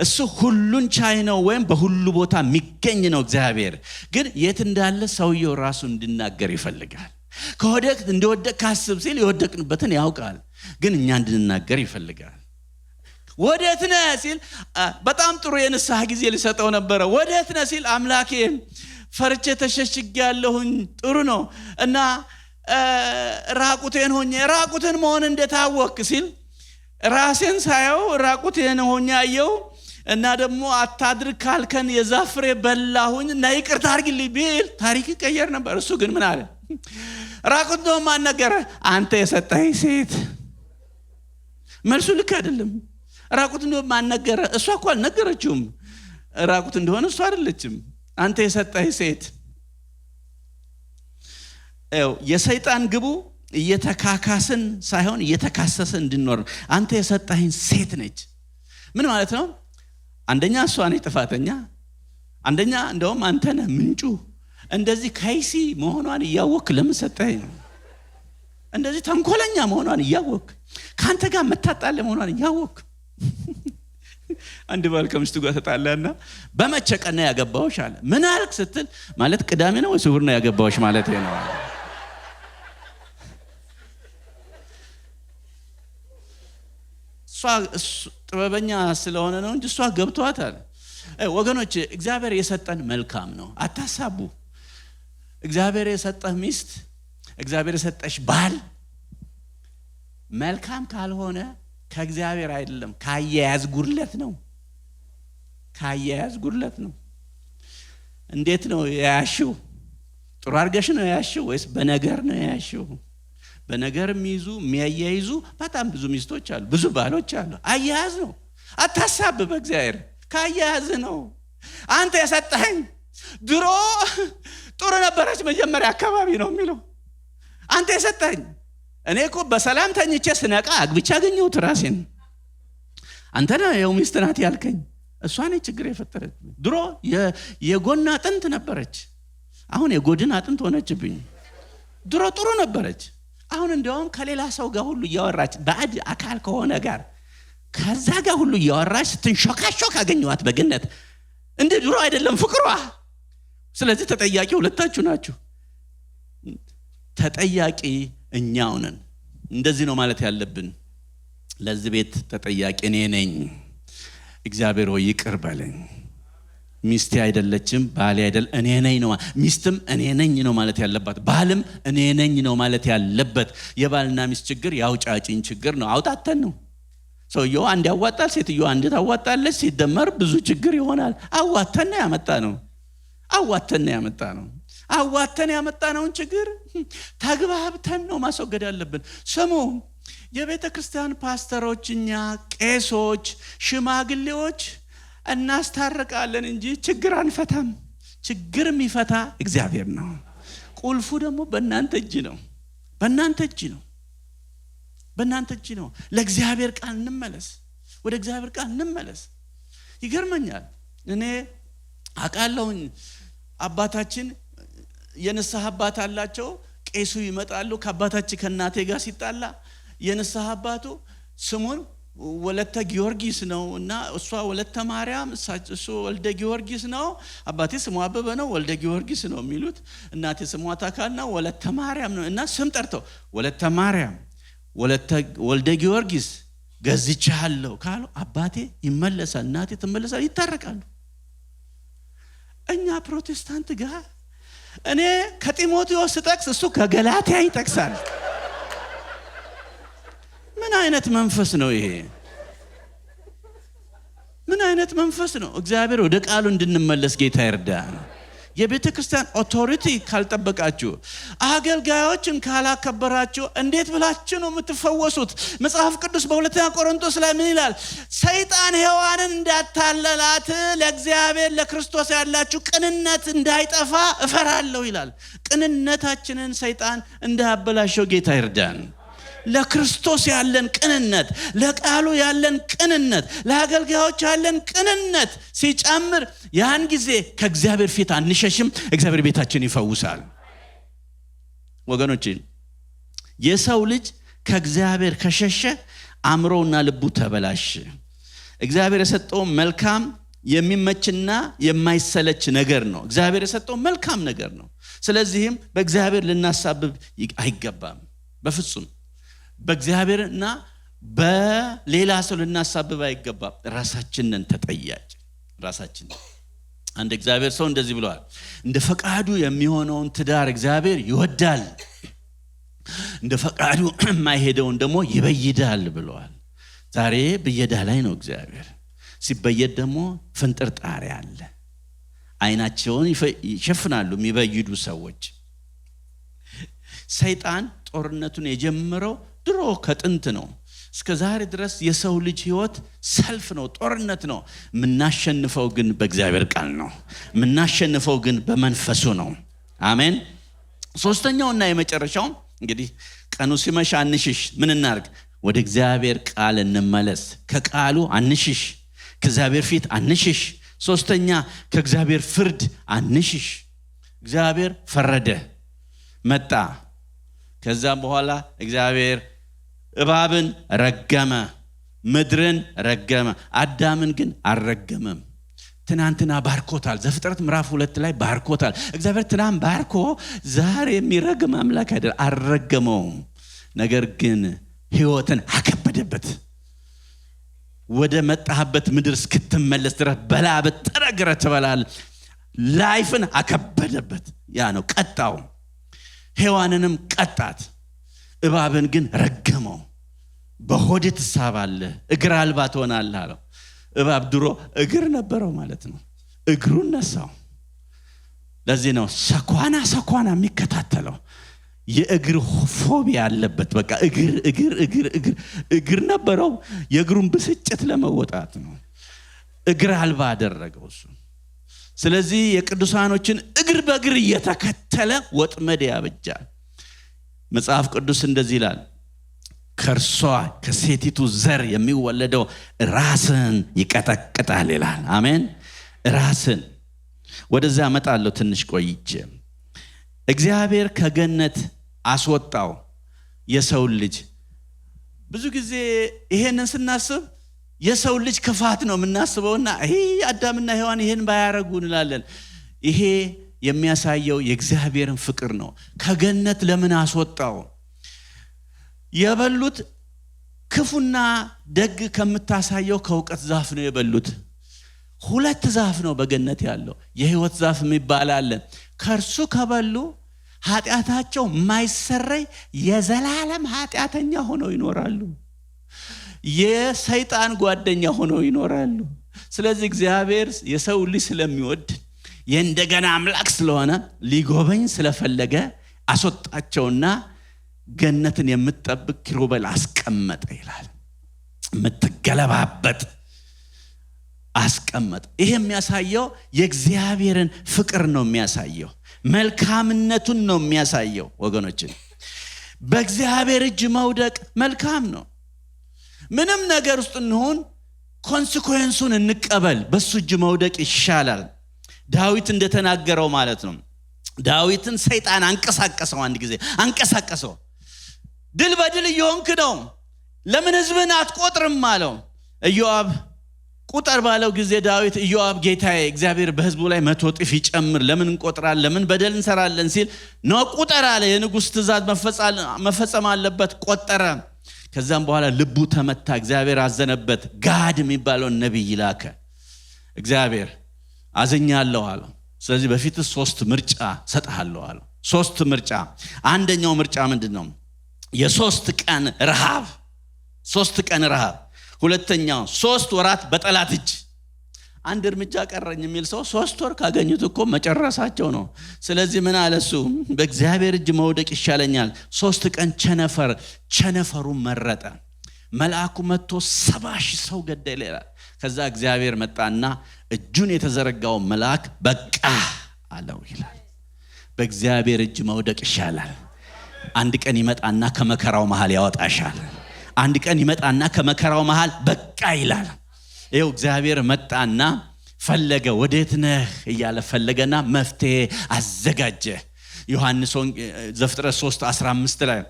Speaker 1: እሱ ሁሉን ቻይ ነው ወይም በሁሉ ቦታ የሚገኝ ነው። እግዚአብሔር ግን የት እንዳለ ሰውየው ራሱ እንድናገር ይፈልጋል። ከወደቅ እንደወደቅ ካስብ ሲል የወደቅንበትን ያውቃል፣ ግን እኛ እንድንናገር ይፈልጋል። ወዴት ነህ ሲል በጣም ጥሩ የንስሐ ጊዜ ሊሰጠው ነበረ። ወዴት ነህ ሲል አምላኬ ፈርቼ ተሸሽጌያለሁኝ። ጥሩ ነው እና ራቁቴን ሆኜ ራቁትን መሆን እንደታወክ ሲል ራሴን ሳየው ራቁቴን ሆኜ አየው እና ደግሞ አታድርግ ካልከን የዛፍ ፍሬ በላሁኝ እና ይቅርታ አድርግልኝ ቢል ታሪክ ይቀየር ነበር። እሱ ግን ምን አለ? ራቁት ነው ማን ነገረ? አንተ የሰጠኸኝ ሴት። መልሱ ልክ አይደለም። ራቁት ነው ማን ነገረ? እሷ እኮ አልነገረችውም ራቁት እንደሆነ። እሷ አይደለችም። አንተ የሰጠኸኝ ሴት። የሰይጣን ግቡ እየተካካስን ሳይሆን እየተካሰስን እንድንኖር። አንተ የሰጠኸኝ ሴት ነች። ምን ማለት ነው? አንደኛ እሷ ነች ጥፋተኛ፣ አንደኛ እንደውም አንተ ነህ ምንጩ። እንደዚህ ከይሲ መሆኗን እያወክ ለምን ሰጠኸኝ? እንደዚህ ተንኮለኛ መሆኗን እያወክ ካንተ ጋር መታጣለ መሆኗን እያወክ አንድ ባል ከሚስቱ ጋር ተጣላና በመቼ ቀን ነው ያገባውሽ አለ። ምን አልክ ስትል ማለት ቅዳሜ ነው ወይስ እሑድ ነው ያገባውሽ ማለት ነው። እሷ ጥበበኛ ስለሆነ ነው እንጂ እሷ ገብቷታል። ወገኖች እግዚአብሔር የሰጠን መልካም ነው፣ አታሳቡ። እግዚአብሔር የሰጠህ ሚስት፣ እግዚአብሔር የሰጠሽ ባል መልካም ካልሆነ ከእግዚአብሔር አይደለም፣ ካያያዝ ጉድለት ነው። ካያያዝ ጉድለት ነው። እንዴት ነው ያያሽው? ጥሩ አድርገሽ ነው ያያሽው ወይስ በነገር ነው ያያሽው? በነገር የሚያያይዙ በጣም ብዙ ሚስቶች አሉ፣ ብዙ ባሎች አሉ። አያያዝ ነው። አታሳብ። በእግዚአብሔር ካያያዝ ነው። አንተ የሰጠኸኝ ድሮ ጥሩ ነበረች መጀመሪያ አካባቢ ነው የሚለው። አንተ የሰጠኸኝ እኔ እኮ በሰላም ተኝቼ ስነቃ አግብቻ አገኘሁት ራሴን። አንተ ነህ የው ሚስት ናት ያልከኝ። እሷ ነች ችግር የፈጠረች። ድሮ የጎን አጥንት ነበረች፣ አሁን የጎድን አጥንት ሆነችብኝ። ድሮ ጥሩ ነበረች፣ አሁን እንደውም ከሌላ ሰው ጋር ሁሉ እያወራች ባዕድ አካል ከሆነ ጋር ከዛ ጋር ሁሉ እያወራች ስትንሾካሾክ አገኘኋት በገነት። እንደ ድሮ አይደለም ፍቅሯ። ስለዚህ ተጠያቂ ሁለታችሁ ናችሁ። ተጠያቂ እኛው ነን። እንደዚህ ነው ማለት ያለብን። ለዚህ ቤት ተጠያቂ እኔ ነኝ። እግዚአብሔር ሆይ ይቅር በለኝ። ሚስቴ አይደለችም፣ ባሌ አይደል፣ እኔ ነኝ ነው። ሚስትም እኔ ነኝ ነው ማለት ያለባት፣ ባልም እኔ ነኝ ነው ማለት ያለበት። የባልና ሚስት ችግር ያውጫጭኝ ችግር ነው። አውጣተን ነው። ሰውየው አንድ ያዋጣል፣ ሴትየው አንድ ታዋጣለች። ሲደመር ብዙ ችግር ይሆናል። አዋተን ያመጣ ነው። አዋተን ያመጣ ነው። አዋተን ያመጣነውን ችግር ተግባብተን ነው ማስወገድ ያለብን። ስሙ፣ የቤተ ክርስቲያን ፓስተሮች፣ እኛ ቄሶች፣ ሽማግሌዎች እናስታርቃለን እንጂ ችግር አንፈታም። ችግር የሚፈታ እግዚአብሔር ነው። ቁልፉ ደግሞ በእናንተ እጅ ነው። በእናንተ እጅ ነው። በእናንተ እጅ ነው። ለእግዚአብሔር ቃል እንመለስ። ወደ እግዚአብሔር ቃል እንመለስ። ይገርመኛል። እኔ አውቃለሁኝ አባታችን የንስሐ አባት አላቸው። ቄሱ ይመጣሉ። ከአባታችን ከእናቴ ጋር ሲጣላ የንስሐ አባቱ ስሙን ወለተ ጊዮርጊስ ነው እና እሷ ወለተ ማርያም፣ እሱ ወልደ ጊዮርጊስ ነው። አባቴ ስሙ አበበ ነው፣ ወልደ ጊዮርጊስ ነው የሚሉት። እናቴ ስሟ ታካል ነው፣ ወለተ ማርያም ነው። እና ስም ጠርተው ወለተ ማርያም፣ ወልደ ጊዮርጊስ ገዝቻለሁ ካሉ አባቴ ይመለሳል፣ እናቴ ትመለሳል፣ ይታረቃሉ። እኛ ፕሮቴስታንት ጋር እኔ ከጢሞቴዎስ ጠቅስ እሱ ከገላትያ ይጠቅሳል። ምን አይነት መንፈስ ነው ይሄ? ምን አይነት መንፈስ ነው? እግዚአብሔር ወደ ቃሉ እንድንመለስ ጌታ ይርዳን። የቤተ ክርስቲያን ኦቶሪቲ ካልጠበቃችሁ፣ አገልጋዮችን ካላከበራችሁ እንዴት ብላችሁ ነው የምትፈወሱት? መጽሐፍ ቅዱስ በሁለተኛ ቆሮንቶስ ላይ ምን ይላል? ሰይጣን ሔዋንን እንዳታለላት ለእግዚአብሔር ለክርስቶስ ያላችሁ ቅንነት እንዳይጠፋ እፈራለሁ ይላል። ቅንነታችንን ሰይጣን እንዳያበላሸው ጌታ ይርዳን። ለክርስቶስ ያለን ቅንነት፣ ለቃሉ ያለን ቅንነት፣ ለአገልጋዮች ያለን ቅንነት ሲጨምር ያን ጊዜ ከእግዚአብሔር ፊት አንሸሽም። እግዚአብሔር ቤታችን ይፈውሳል። ወገኖቼ፣ የሰው ልጅ ከእግዚአብሔር ከሸሸ አእምሮውና ልቡ ተበላሸ። እግዚአብሔር የሰጠው መልካም የሚመችና የማይሰለች ነገር ነው። እግዚአብሔር የሰጠው መልካም ነገር ነው። ስለዚህም በእግዚአብሔር ልናሳብብ አይገባም በፍጹም። በእግዚአብሔርና በሌላ ሰው ልናሳብብ አይገባም። ራሳችንን ተጠያቂ ራሳችንን። አንድ እግዚአብሔር ሰው እንደዚህ ብለዋል፣ እንደ ፈቃዱ የሚሆነውን ትዳር እግዚአብሔር ይወዳል፣ እንደ ፈቃዱ የማይሄደውን ደግሞ ይበይዳል ብለዋል። ዛሬ ብየዳ ላይ ነው እግዚአብሔር። ሲበየድ ደግሞ ፍንጥርጣሪ አለ። አይናቸውን ይሸፍናሉ የሚበይዱ ሰዎች። ሰይጣን ጦርነቱን የጀመረው ድሮ ከጥንት ነው። እስከ ዛሬ ድረስ የሰው ልጅ ህይወት ሰልፍ ነው፣ ጦርነት ነው። ምናሸንፈው ግን በእግዚአብሔር ቃል ነው። ምናሸንፈው ግን በመንፈሱ ነው። አሜን። ሶስተኛውና የመጨረሻው እንግዲህ ቀኑ ሲመሽ አንሽሽ። ምን እናርግ? ወደ እግዚአብሔር ቃል እንመለስ። ከቃሉ አንሽሽ፣ ከእግዚአብሔር ፊት አንሽሽ። ሶስተኛ ከእግዚአብሔር ፍርድ አንሽሽ። እግዚአብሔር ፈረደ መጣ። ከዛም በኋላ እግዚአብሔር እባብን ረገመ፣ ምድርን ረገመ። አዳምን ግን አልረገመም። ትናንትና ባርኮታል። ዘፍጥረት ምዕራፍ 2 ላይ ባርኮታል። እግዚአብሔር ትናንት ባርኮ ዛሬ የሚረግም አምላክ አይደል፣ አልረገመውም። ነገር ግን ህይወትን አከበደበት። ወደ መጣህበት ምድር እስክትመለስ ድረስ በላበት ጥረግረ ትበላል። ላይፍን አከበደበት። ያ ነው ቀጣው። ሔዋንንም ቀጣት፣ እባብን ግን ረገመው። በሆድ ትሳባለህ፣ እግር አልባ ትሆናለህ አለው። እባብ ድሮ እግር ነበረው ማለት ነው፣ እግሩን ነሳው። ለዚህ ነው ሰኳና የሚከታተለው። የእግር ፎቢያ ያለበት። በቃ እግር ነበረው፣ የእግሩን ብስጭት ለመወጣት ነው እግር አልባ አደረገው እሱ። ስለዚህ የቅዱሳኖችን እግር በእግር እየተከተለ ወጥመድ ያበጃል። መጽሐፍ ቅዱስ እንደዚህ ይላል፣ ከርሷ ከሴቲቱ ዘር የሚወለደው ራስን ይቀጠቅጣል ይላል። አሜን። ራስን ወደዛ መጣለው ትንሽ ቆይቼ። እግዚአብሔር ከገነት አስወጣው የሰው ልጅ። ብዙ ጊዜ ይሄንን ስናስብ የሰው ልጅ ክፋት ነው የምናስበውና ይሄ አዳምና ሔዋን ይሄን ባያረጉ እንላለን። ይሄ የሚያሳየው የእግዚአብሔርን ፍቅር ነው። ከገነት ለምን አስወጣው? የበሉት ክፉና ደግ ከምታሳየው ከእውቀት ዛፍ ነው የበሉት። 2 ዛፍ ነው በገነት ያለው፣ የሕይወት ዛፍ የሚባል አለ። ከርሱ ከበሉ ኃጢአታቸው ማይሰረይ የዘላለም ኃጢአተኛ ሆነው ይኖራሉ። የሰይጣን ጓደኛ ሆነው ይኖራሉ። ስለዚህ እግዚአብሔር የሰው ልጅ ስለሚወድ የእንደገና አምላክ ስለሆነ ሊጎበኝ ስለፈለገ አስወጣቸውና ገነትን የምትጠብቅ ኪሩቤል አስቀመጠ ይላል። የምትገለባበጥ አስቀመጠ። ይሄ የሚያሳየው የእግዚአብሔርን ፍቅር ነው የሚያሳየው፣ መልካምነቱን ነው የሚያሳየው። ወገኖች በእግዚአብሔር እጅ መውደቅ መልካም ነው። ምንም ነገር ውስጥ እንሆን ኮንሲኩዌንሱን እንቀበል። በሱ እጅ መውደቅ ይሻላል። ዳዊት እንደተናገረው ማለት ነው። ዳዊትን ሰይጣን አንቀሳቀሰው፣ አንድ ጊዜ አንቀሳቀሰው። ድል በድል እየሆንክ ነው፣ ለምን ህዝብን አትቆጥርም አለው። ኢዮአብ ቁጥር ባለው ጊዜ ዳዊት ኢዮአብ ጌታዬ እግዚአብሔር በህዝቡ ላይ 100 እጥፍ ይጨምር፣ ለምን እንቆጥራለን? ለምን በደል እንሰራለን? ሲል ነው ቁጥር አለ። የንጉሥ ትእዛዝ መፈጸም አለበት። ቆጠረ። ከዛም በኋላ ልቡ ተመታ፣ እግዚአብሔር አዘነበት። ጋድ የሚባለውን ነቢይ ላከ። እግዚአብሔር አዘኛለሁ አለው። ስለዚህ በፊት 3 ምርጫ ሰጥሃለሁ አለው። 3 ምርጫ። አንደኛው ምርጫ ምንድነው? የ3 ቀን ረሃብ፣ 3 ቀን ረሃብ። ሁለተኛው 3 ወራት በጠላት እጅ። አንድ እርምጃ ቀረኝ የሚል ሰው 3 ወር ካገኙት እኮ መጨረሳቸው ነው። ስለዚህ ምን አለሱ? በእግዚአብሔር እጅ መውደቅ ይሻለኛል። 3 ቀን ቸነፈሩ መረጠ። መልአኩ መጥቶ 70,000 ሰው ገደለ ይላል። ከዛ እግዚአብሔር መጣና እጁን የተዘረጋው መልአክ በቃ አለው ይላል። በእግዚአብሔር እጅ መውደቅ ይሻላል። አንድ ቀን ይመጣና ከመከራው መሃል ያወጣሻል። አንድ ቀን ይመጣና ከመከራው መሃል በቃ ይላል። ይኸው እግዚአብሔር መጣና ፈለገ። ወዴት ነህ እያለ ፈለገና መፍትሄ አዘጋጀ። ዮሐንስ ዘፍጥረት 3:15 ላይ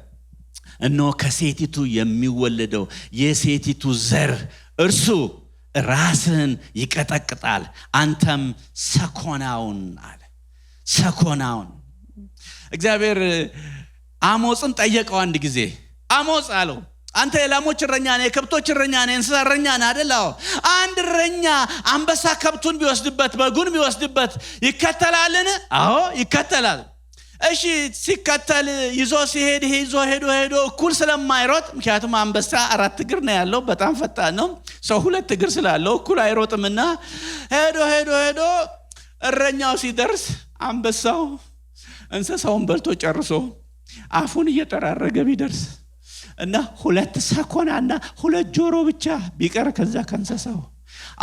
Speaker 1: እነሆ ከሴቲቱ የሚወለደው የሴቲቱ ዘር እርሱ ራስን ይቀጠቅጣል አንተም ሰኮናውን አለ ሰኮናውን እግዚአብሔር አሞጽን ጠየቀው አንድ ጊዜ አሞጽ አለው አንተ የላሞች እረኛ ነህ የከብቶች እረኛ ነህ እንስሳ እረኛ ነህ አይደል አንድ እረኛ አንበሳ ከብቱን ቢወስድበት በጉን ቢወስድበት ይከተላልን አዎ ይከተላል እሺ ሲከተል ይዞ ሲሄድ ሄዶ እኩል ስለማይሮጥ ምክንያቱም አንበሳ 4 እግር ነው ያለው በጣም ፈጣን ነው ሰው 2 እግር ስላለው እኩል አይሮጥምና ሄዶ እረኛው ሲደርስ አንበሳው እንስሳውን በልቶ ጨርሶ አፉን እየጠራረገ ቢደርስ እና 2 ሰኮናና 2 ጆሮ ብቻ ቢቀር ከዛ ከንሰሳው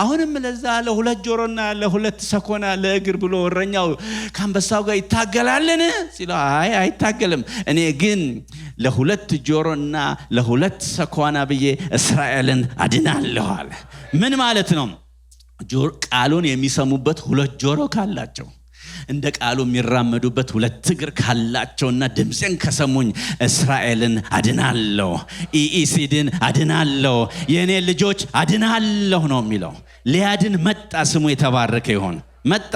Speaker 1: አሁንም ለዛ ለ2 ጆሮና ለ2 ሰኮና ለእግር ብሎ እረኛው ካንበሳው ጋር ይታገላልን ሲለው አይታገልም እኔ ግን ለ2 ጆሮና ለ2 ሰኮና ብዬ እስራኤልን አድናለሁ አለ ምን ማለት ነው ቃሉን የሚሰሙበት 2 ጆሮ ካላቸው እንደ ቃሉ የሚራመዱበት 2 እግር ካላቸውና ድምጼን ከሰሙኝ እስራኤልን አድናለሁ ኢኢሲድን አድናለሁ የኔ ልጆች አድናለሁ ነው የሚለው ሊያድን መጣ ስሙ የተባረከ ይሁን መጣ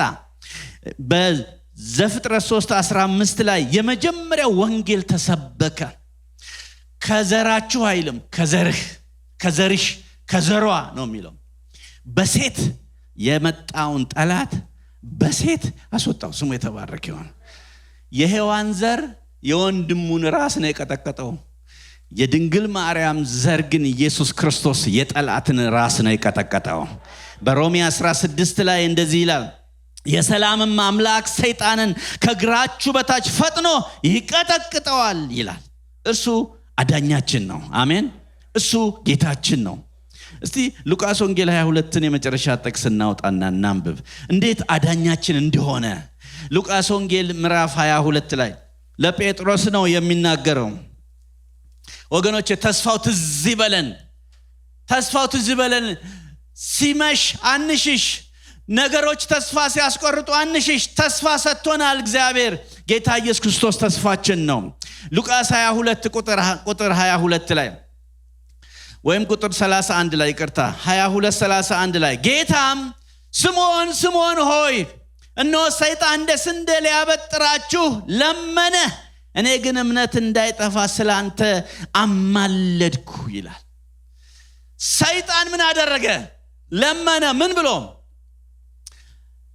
Speaker 1: በዘፍጥረት 3:15 ላይ የመጀመሪያው ወንጌል ተሰበከ ከዘራችሁ አይልም ከዘርሽ ከዘሯ ነው የሚለው በሴት የመጣውን ጠላት በሴት አስወጣው ስሙ የተባረከ ይሁን የሔዋን ዘር የወንድሙን ራስ ነው የቀጠቀጠው የድንግል ማርያም ዘር ግን ኢየሱስ ክርስቶስ የጠላትን ራስ ነው የቀጠቀጠው በሮሜ 16 ላይ እንደዚህ ይላል የሰላምም አምላክ ሰይጣንን ከግራችሁ በታች ፈጥኖ ይቀጠቅጠዋል ይላል እርሱ አዳኛችን ነው አሜን እሱ ጌታችን ነው እስቲ ሉቃስ ወንጌል 22ን የመጨረሻ ጥቅስ እናውጣና እናንብብ እንዴት አዳኛችን እንደሆነ ሉቃስ ወንጌል ምዕራፍ 22 ላይ ለጴጥሮስ ነው የሚናገረው ወገኖች ተስፋው ትዝ ይበለን ሲመሽ አንሽሽ ነገሮች ተስፋ ሲያስቆርጡ አንሽሽ ተስፋ ሰጥቶናል እግዚአብሔር ጌታ ኢየሱስ ክርስቶስ ተስፋችን ነው ሉቃስ 22 ቁጥር 22 ላይ ወይም ቁጥር 31 ላይ ይቅርታ 22:31 ላይ ጌታም ስምዖን ሆይ እነሆ ሰይጣን እንደ ስንዴ ሊያበጥራችሁ ለመነ እኔ ግን እምነት እንዳይጠፋ ስላንተ አማለድኩ ይላል ሰይጣን ምን አደረገ ለመነ ምን ብሎ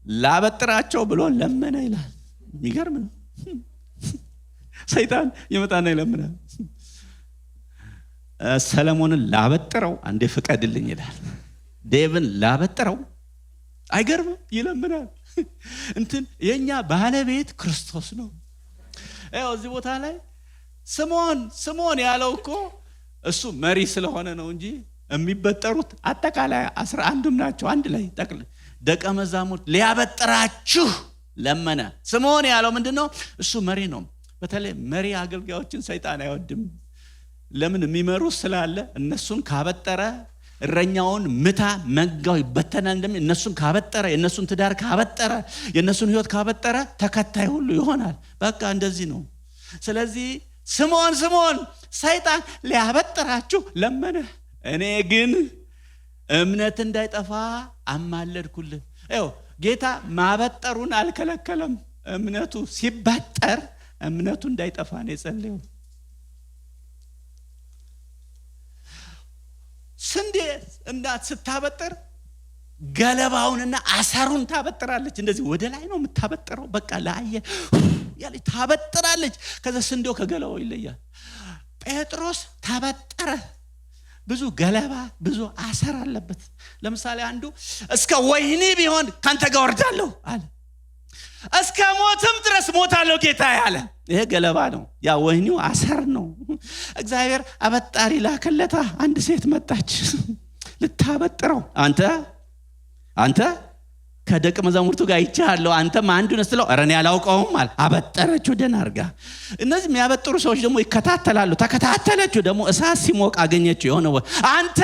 Speaker 1: ላበጥራቸው ብሎ ለመነ ይላል የሚገርም ነው ሰይጣን ይመጣና ይለምናል ሰለሞንን ላበጥረው አንዴ ፍቀድልኝ ይላል ዴቭን ላበጥረው አይገርም ይለምናል እንትን የኛ ባለቤት ክርስቶስ ነው እዚህ ቦታ ላይ ስምዖን ያለው እኮ እሱ መሪ ስለሆነ ነው እንጂ የሚበጠሩት አጠቃላይ 11ም ናቸው አንድ ላይ ደቀ መዛሙርት ሊያበጥራችሁ ለመነ ስምዖን ያለው ምንድነው እሱ መሪ ነው በተለይ መሪ አገልጋዮችን ሰይጣን አይወድም ለምን የሚመሩ ስላለ እነሱን ካበጠረ እረኛውን ምታ መንጋው ይበተናል እንደምን እነሱን ካበጠረ የነሱን ትዳር ካበጠረ የነሱን ህይወት ካበጠረ ተከታይ ሁሉ ይሆናል በቃ እንደዚህ ነው ስለዚህ ስምዖን ሰይጣን ሊያበጥራችሁ ለመነ እኔ ግን እምነት እንዳይጠፋ አማለድኩልህ ጌታ ማበጠሩን አልከለከለም እምነቱ ሲበጠር እምነቱ እንዳይጠፋ ነው የጸለየው ስንዴ እናት ስታበጥር ገለባውንና አሳሩን ታበጥራለች እንደዚህ ወደ ላይ ነው የምታበጥረው በቃ ላይ ያለች ታበጥራለች ከዛ ስንዴው ከገለባው ይለያል ጴጥሮስ ታበጠረ ብዙ ገለባ ብዙ አሳር አለበት ለምሳሌ አንዱ እስከ ወህኒ ቢሆን ካንተ ጋር ወርዳለሁ አለ እስከ ሞትም ድረስ ሞታለሁ ጌታ ያለ ይሄ ገለባ ነው ያ ወህኒው አሳር ነው እግዚአብሔር አበጣሪ ላከለታ አንድ ሴት መጣች ልታበጥረው አንተ ከደቀ መዛሙርቱ ጋር ይቻለው አንተም አንዱን ስትለው አረኔ ያላውቀውም አለ አበጠረችው ደናርጋ እነዚህ የሚያበጥሩ ሰዎች ደግሞ ይከታተላሉ ተከታተለችው ደግሞ እሳት ሲሞቅ አገኘችው የሆነ አንተ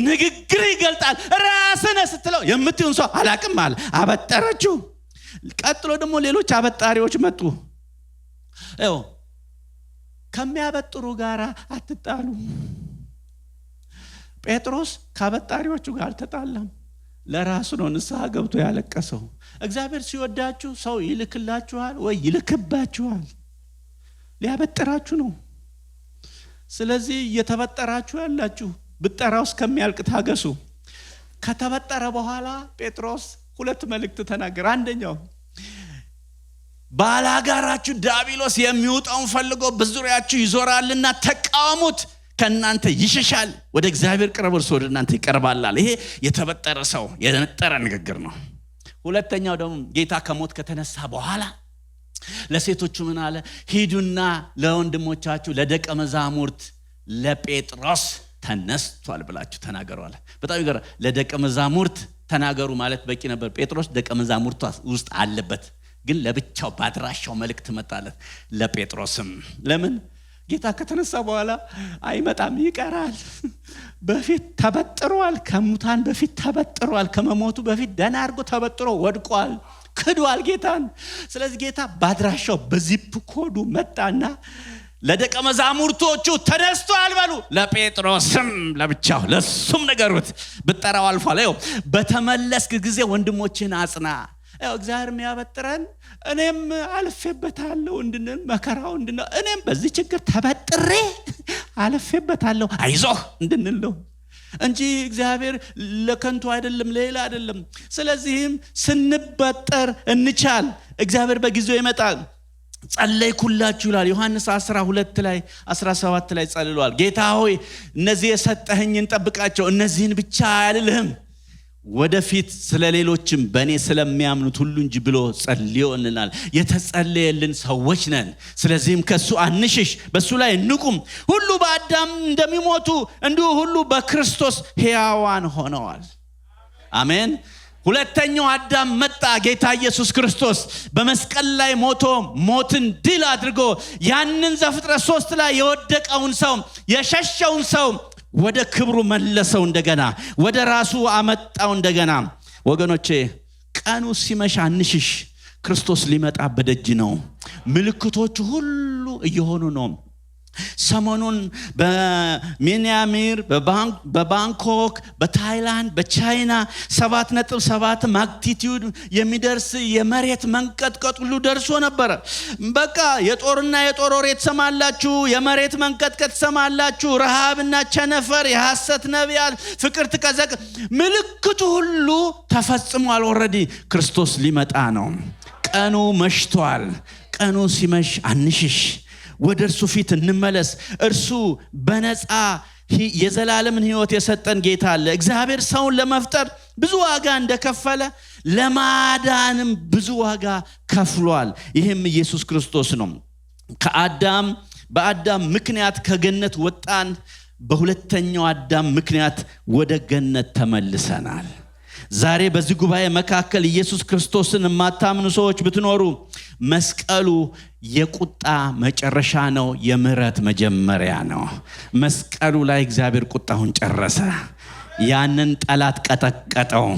Speaker 1: ንግግር ይገልጣል ራስነ ስትለው የምትዩን ሰው አላቅም አለ አበጠረችው ቀጥሎ ደግሞ ሌሎች አበጣሪዎች መጡ ከሚያበጥሩ ጋር አትጣሉ ጴጥሮስ ካበጣሪዎቹ ጋር ተጣላም ለራሱ ነው ንስሐ ገብቶ ያለቀሰው። እግዚአብሔር ሲወዳችሁ ሰው ይልክላችኋል ወይ ይልክባችኋል? ሊያበጥራችሁ ነው። ስለዚህ እየተበጠራችሁ ያላችሁ ብጠራው እስከሚያልቅ ታገሱ። ከተበጠረ በኋላ ጴጥሮስ 2 መልእክት ተናገረ። አንደኛው ባላጋራችሁ ዲያብሎስ የሚውጣውን ፈልጎ በዙሪያችሁ ይዞራልና ተቃወሙት፣ ከእናንተ ይሸሻል። ወደ እግዚአብሔር ቅረቡ፣ እርሱ ወደ እናንተ ይቀርባል። ይሄ የተበጠረ ሰው የነጠረ ንግግር ነው። ሁለተኛው ደግሞ ጌታ ከሞት ከተነሳ በኋላ ለሴቶቹ ምን አለ? ሂዱና ለወንድሞቻችሁ ለደቀ መዛሙርት ለጴጥሮስ ተነስቷል ብላችሁ ተናገሩ አለ። በጣም ይገርማል። ለደቀ መዛሙርት ተናገሩ ማለት በቂ ነበር። ጴጥሮስ ደቀ መዛሙርቱ ውስጥ አለበት፣ ግን ለብቻው ባድራሻው መልእክት መጣለት ለጴጥሮስም። ለምን? ጌታ ከተነሳ በኋላ አይመጣም፣ ይቀራል። በፊት ተበጥሯል፣ ከሙታን በፊት ተበጥሯል። ከመሞቱ በፊት ደህና አድርጎ ተበጥሮ ወድቋል፣ ክዷል ጌታን። ስለዚህ ጌታ ባድራሻው በዚፕ ኮዱ መጣና ለደቀ መዛሙርቶቹ ተነስቷል በሉ፣ ለጴጥሮስም ለብቻው ለሱም ነገሩት። ብጠራው አልፏል። ይኸው በተመለስክ ጊዜ ወንድሞችን አጽና። ይኸው እግዚአብሔር የሚያበጥረን እኔም አልፌበታለሁ እንድንል መከራው እንድንል እኔም በዚህ ችግር ተበጥሬ አልፌበታለሁ አይዞህ እንድንል ነው እንጂ እግዚአብሔር ለከንቱ አይደለም፣ ሌላ አይደለም። ስለዚህም ስንበጠር እንቻል፣ እግዚአብሔር በጊዜው ይመጣል። ጸለይኩላችሁ ይላል ዮሐንስ 12 ላይ 17 ላይ ጸልሏል። ጌታ ሆይ እነዚህ የሰጠኸኝን ጠብቃቸው፣ እነዚህን ብቻ አልልህም፣ ወደፊት ስለሌሎችም በእኔ ስለሚያምኑት ሁሉ እንጂ ብሎ ጸልዮ እንላል። የተጸለየልን ሰዎች ነን። ስለዚህም ከሱ አንሽሽ፣ በሱ ላይ እንቁም። ሁሉ በአዳም እንደሚሞቱ እንዲሁ ሁሉ በክርስቶስ ሕያዋን ሆነዋል። አሜን። ሁለተኛው አዳም መጣ፣ ጌታ ኢየሱስ ክርስቶስ በመስቀል ላይ ሞቶ ሞትን ድል አድርጎ ያንን ዘፍጥረት 3 ላይ የወደቀውን ሰው የሸሸውን ሰው ወደ ክብሩ መለሰው፣ እንደገና ወደ ራሱ አመጣው እንደገና። ወገኖቼ ቀኑ ሲመሽ አንሽሽ፣ ክርስቶስ ሊመጣ በደጅ ነው። ምልክቶቹ ሁሉ እየሆኑ ነው። ሰሞኑን በሚያንማር፣ በባንኮክ፣ በታይላንድ፣ በቻይና 7.7 ማግኒቲዩድ የሚደርስ የመሬት መንቀጥቀጥ ሁሉ ደርሶ ነበር። በቃ የጦርና የጦር ወሬ ትሰማላችሁ፣ የመሬት መንቀጥቀጥ ትሰማላችሁ፣ ረሃብና ቸነፈር፣ የሐሰት ነቢያት፣ ፍቅር ትቀዘቅ። ምልክቱ ሁሉ ተፈጽሟል። ኦሬዲ ክርስቶስ ሊመጣ ነው። ቀኑ መሽቷል። ቀኑ ሲመሽ አንሽሽ፣ ወደ እርሱ ፊት እንመለስ። እርሱ በነፃ የዘላለምን ሕይወት የሰጠን ጌታ አለ። እግዚአብሔር ሰውን ለመፍጠር ብዙ ዋጋ እንደከፈለ ለማዳንም ብዙ ዋጋ ከፍሏል። ይህም ኢየሱስ ክርስቶስ ነው። በአዳም ምክንያት ከገነት ወጣን፣ በሁለተኛው አዳም ምክንያት ወደ ገነት ተመልሰናል። ዛሬ በዚህ ጉባኤ መካከል ኢየሱስ ክርስቶስን የማታምኑ ሰዎች ብትኖሩ መስቀሉ የቁጣ መጨረሻ ነው፣ የምህረት መጀመሪያ ነው። መስቀሉ ላይ እግዚአብሔር ቁጣውን ጨረሰ። ያንን ጠላት ቀጠቀጠው፣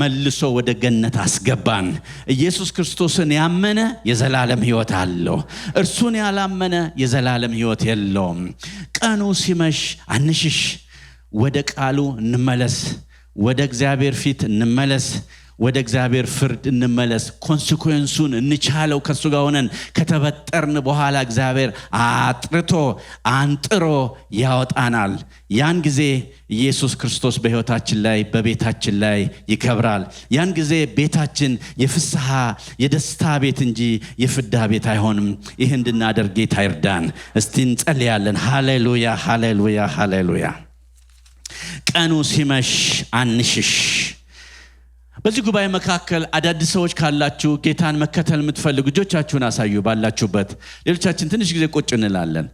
Speaker 1: መልሶ ወደ ገነት አስገባን። ኢየሱስ ክርስቶስን ያመነ የዘላለም ሕይወት አለው። እርሱን ያላመነ የዘላለም ሕይወት የለውም። ቀኑ ሲመሽ አንሽሽ፣ ወደ ቃሉ እንመለስ፣ ወደ እግዚአብሔር ፊት እንመለስ፣ ወደ እግዚአብሔር ፍርድ እንመለስ። ኮንሲኩዌንሱን እንቻለው። ከሱ ጋር ሆነን ከተበጠርን በኋላ እግዚአብሔር አጥርቶ አንጥሮ ያወጣናል። ያን ጊዜ ኢየሱስ ክርስቶስ በሕይወታችን ላይ በቤታችን ላይ ይከብራል። ያን ጊዜ ቤታችን የፍስሐ የደስታ ቤት እንጂ የፍዳ ቤት አይሆንም። ይህ እንድናደርግ ጌታ ይርዳን። እስቲ እንጸልያለን። ሃሌሉያ፣ ሃሌሉያ፣ ሃሌሉያ። ቀኑ ሲመሽ አንሽሽ። በዚህ ጉባኤ መካከል አዳዲስ ሰዎች ካላችሁ ጌታን መከተል የምትፈልጉ እጆቻችሁን አሳዩ ባላችሁበት። ሌሎቻችን ትንሽ ጊዜ ቁጭ እንላለን።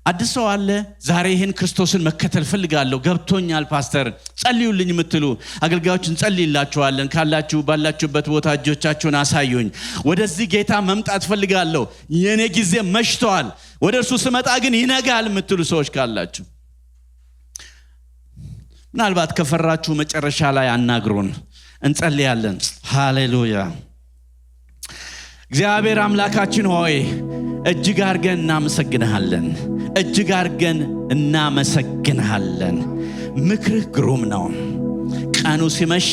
Speaker 1: አዲስ ሰው አለ ዛሬ ይህን ክርስቶስን መከተል ፈልጋለሁ፣ ገብቶኛል ፓስተር ጸልዩልኝ የምትሉ አገልጋዮችን ጸልይላችኋለን። ካላችሁ ባላችሁበት ቦታ እጆቻችሁን አሳዩኝ። ወደዚህ ጌታ መምጣት ፈልጋለሁ፣ የኔ ጊዜ መሽቷል፣ ወደ እርሱ ስመጣ ግን ይነጋል የምትሉ ሰዎች ካላችሁ ምናልባት ከፈራችሁ መጨረሻ ላይ አናግሩን፣ እንጸልያለን። ሃሌሉያ። እግዚአብሔር አምላካችን ሆይ እጅግ አድርገን እናመሰግንሃለን፣ እጅግ አድርገን እናመሰግንሃለን። ምክርህ ግሩም ነው። ቀኑ ሲመሽ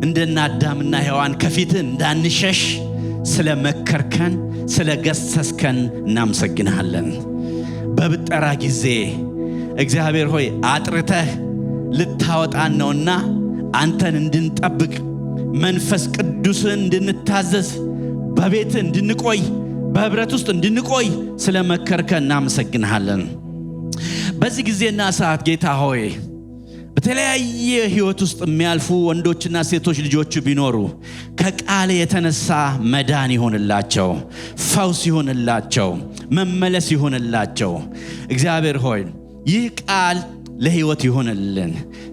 Speaker 1: እንደና አዳምና ሔዋን ከፊት እንዳንሸሽ ስለመከርከን ስለገሰስከን እናመሰግንሃለን። በብጠራ ጊዜ እግዚአብሔር ሆይ አጥርተህ ልታወጣን ነውና አንተን እንድንጠብቅ መንፈስ ቅዱስን እንድንታዘዝ በቤት እንድንቆይ በህብረት ውስጥ እንድንቆይ ስለመከርከን እናመሰግንሃለን። በዚህ ጊዜና ሰዓት ጌታ ሆይ በተለያየ ህይወት ውስጥ የሚያልፉ ወንዶችና ሴቶች ልጆች ቢኖሩ ከቃል የተነሳ መዳን ይሆንላቸው፣ ፈውስ ይሆንላቸው፣ መመለስ ይሆንላቸው። እግዚአብሔር ሆይ ይህ ቃል ለህይወት ይሆንልን፣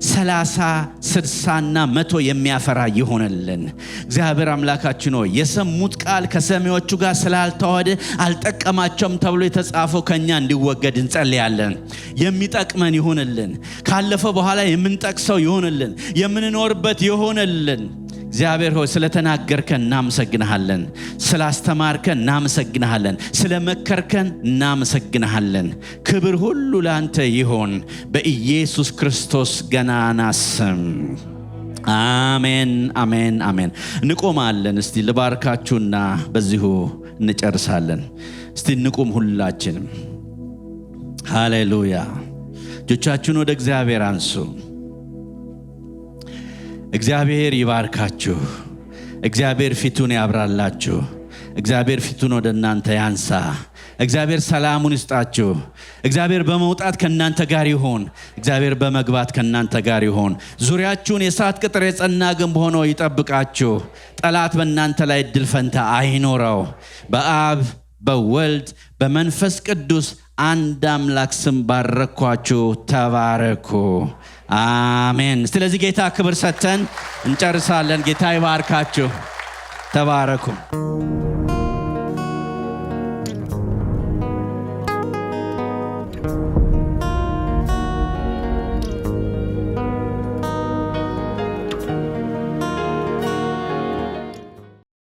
Speaker 1: 30 60ና 100 የሚያፈራ ይሆንልን። እግዚአብሔር አምላካችን ሆይ የሰሙት ቃል ከሰሚዎቹ ጋር ስላልተዋሃደ አልጠቀማቸውም ተብሎ የተጻፈው ከኛ እንዲወገድ እንጸልያለን። የሚጠቅመን ይሆንልን፣ ካለፈ በኋላ የምንጠቅሰው ይሆንልን፣ የምንኖርበት ይሆንልን። እግዚአብሔር ሆይ ስለተናገርከን እናመሰግንሃለን፣ ስላስተማርከን እናመሰግንሃለን፣ ስለመከርከን እናመሰግንሃለን። ክብር ሁሉ ላንተ ይሆን በኢየሱስ ክርስቶስ ገናና ስም አሜን፣ አሜን፣ አሜን። እንቆማለን። እስቲ ልባርካችሁና በዚሁ እንጨርሳለን። እስቲ እንቁም ሁላችንም። ሃሌሉያ። እጆቻችሁን ወደ እግዚአብሔር አንሱ። እግዚአብሔር ይባርካችሁ። እግዚአብሔር ፊቱን ያብራላችሁ። እግዚአብሔር ፊቱን ወደ እናንተ ያንሳ። እግዚአብሔር ሰላሙን ይስጣችሁ። እግዚአብሔር በመውጣት ከናንተ ጋር ይሁን። እግዚአብሔር በመግባት ከናንተ ጋር ይሁን። ዙሪያችሁን የእሳት ቅጥር የጸና ግንብ ሆኖ ይጠብቃችሁ። ጠላት በእናንተ ላይ እድል ፈንታ አይኖረው። በአብ በወልድ በመንፈስ ቅዱስ አንድ አምላክ ስም ባረኳችሁ። ተባረኩ። አሜን። ስለዚህ ጌታ ክብር ሰጥተን እንጨርሳለን። ጌታ ይባርካችሁ። ተባረኩ።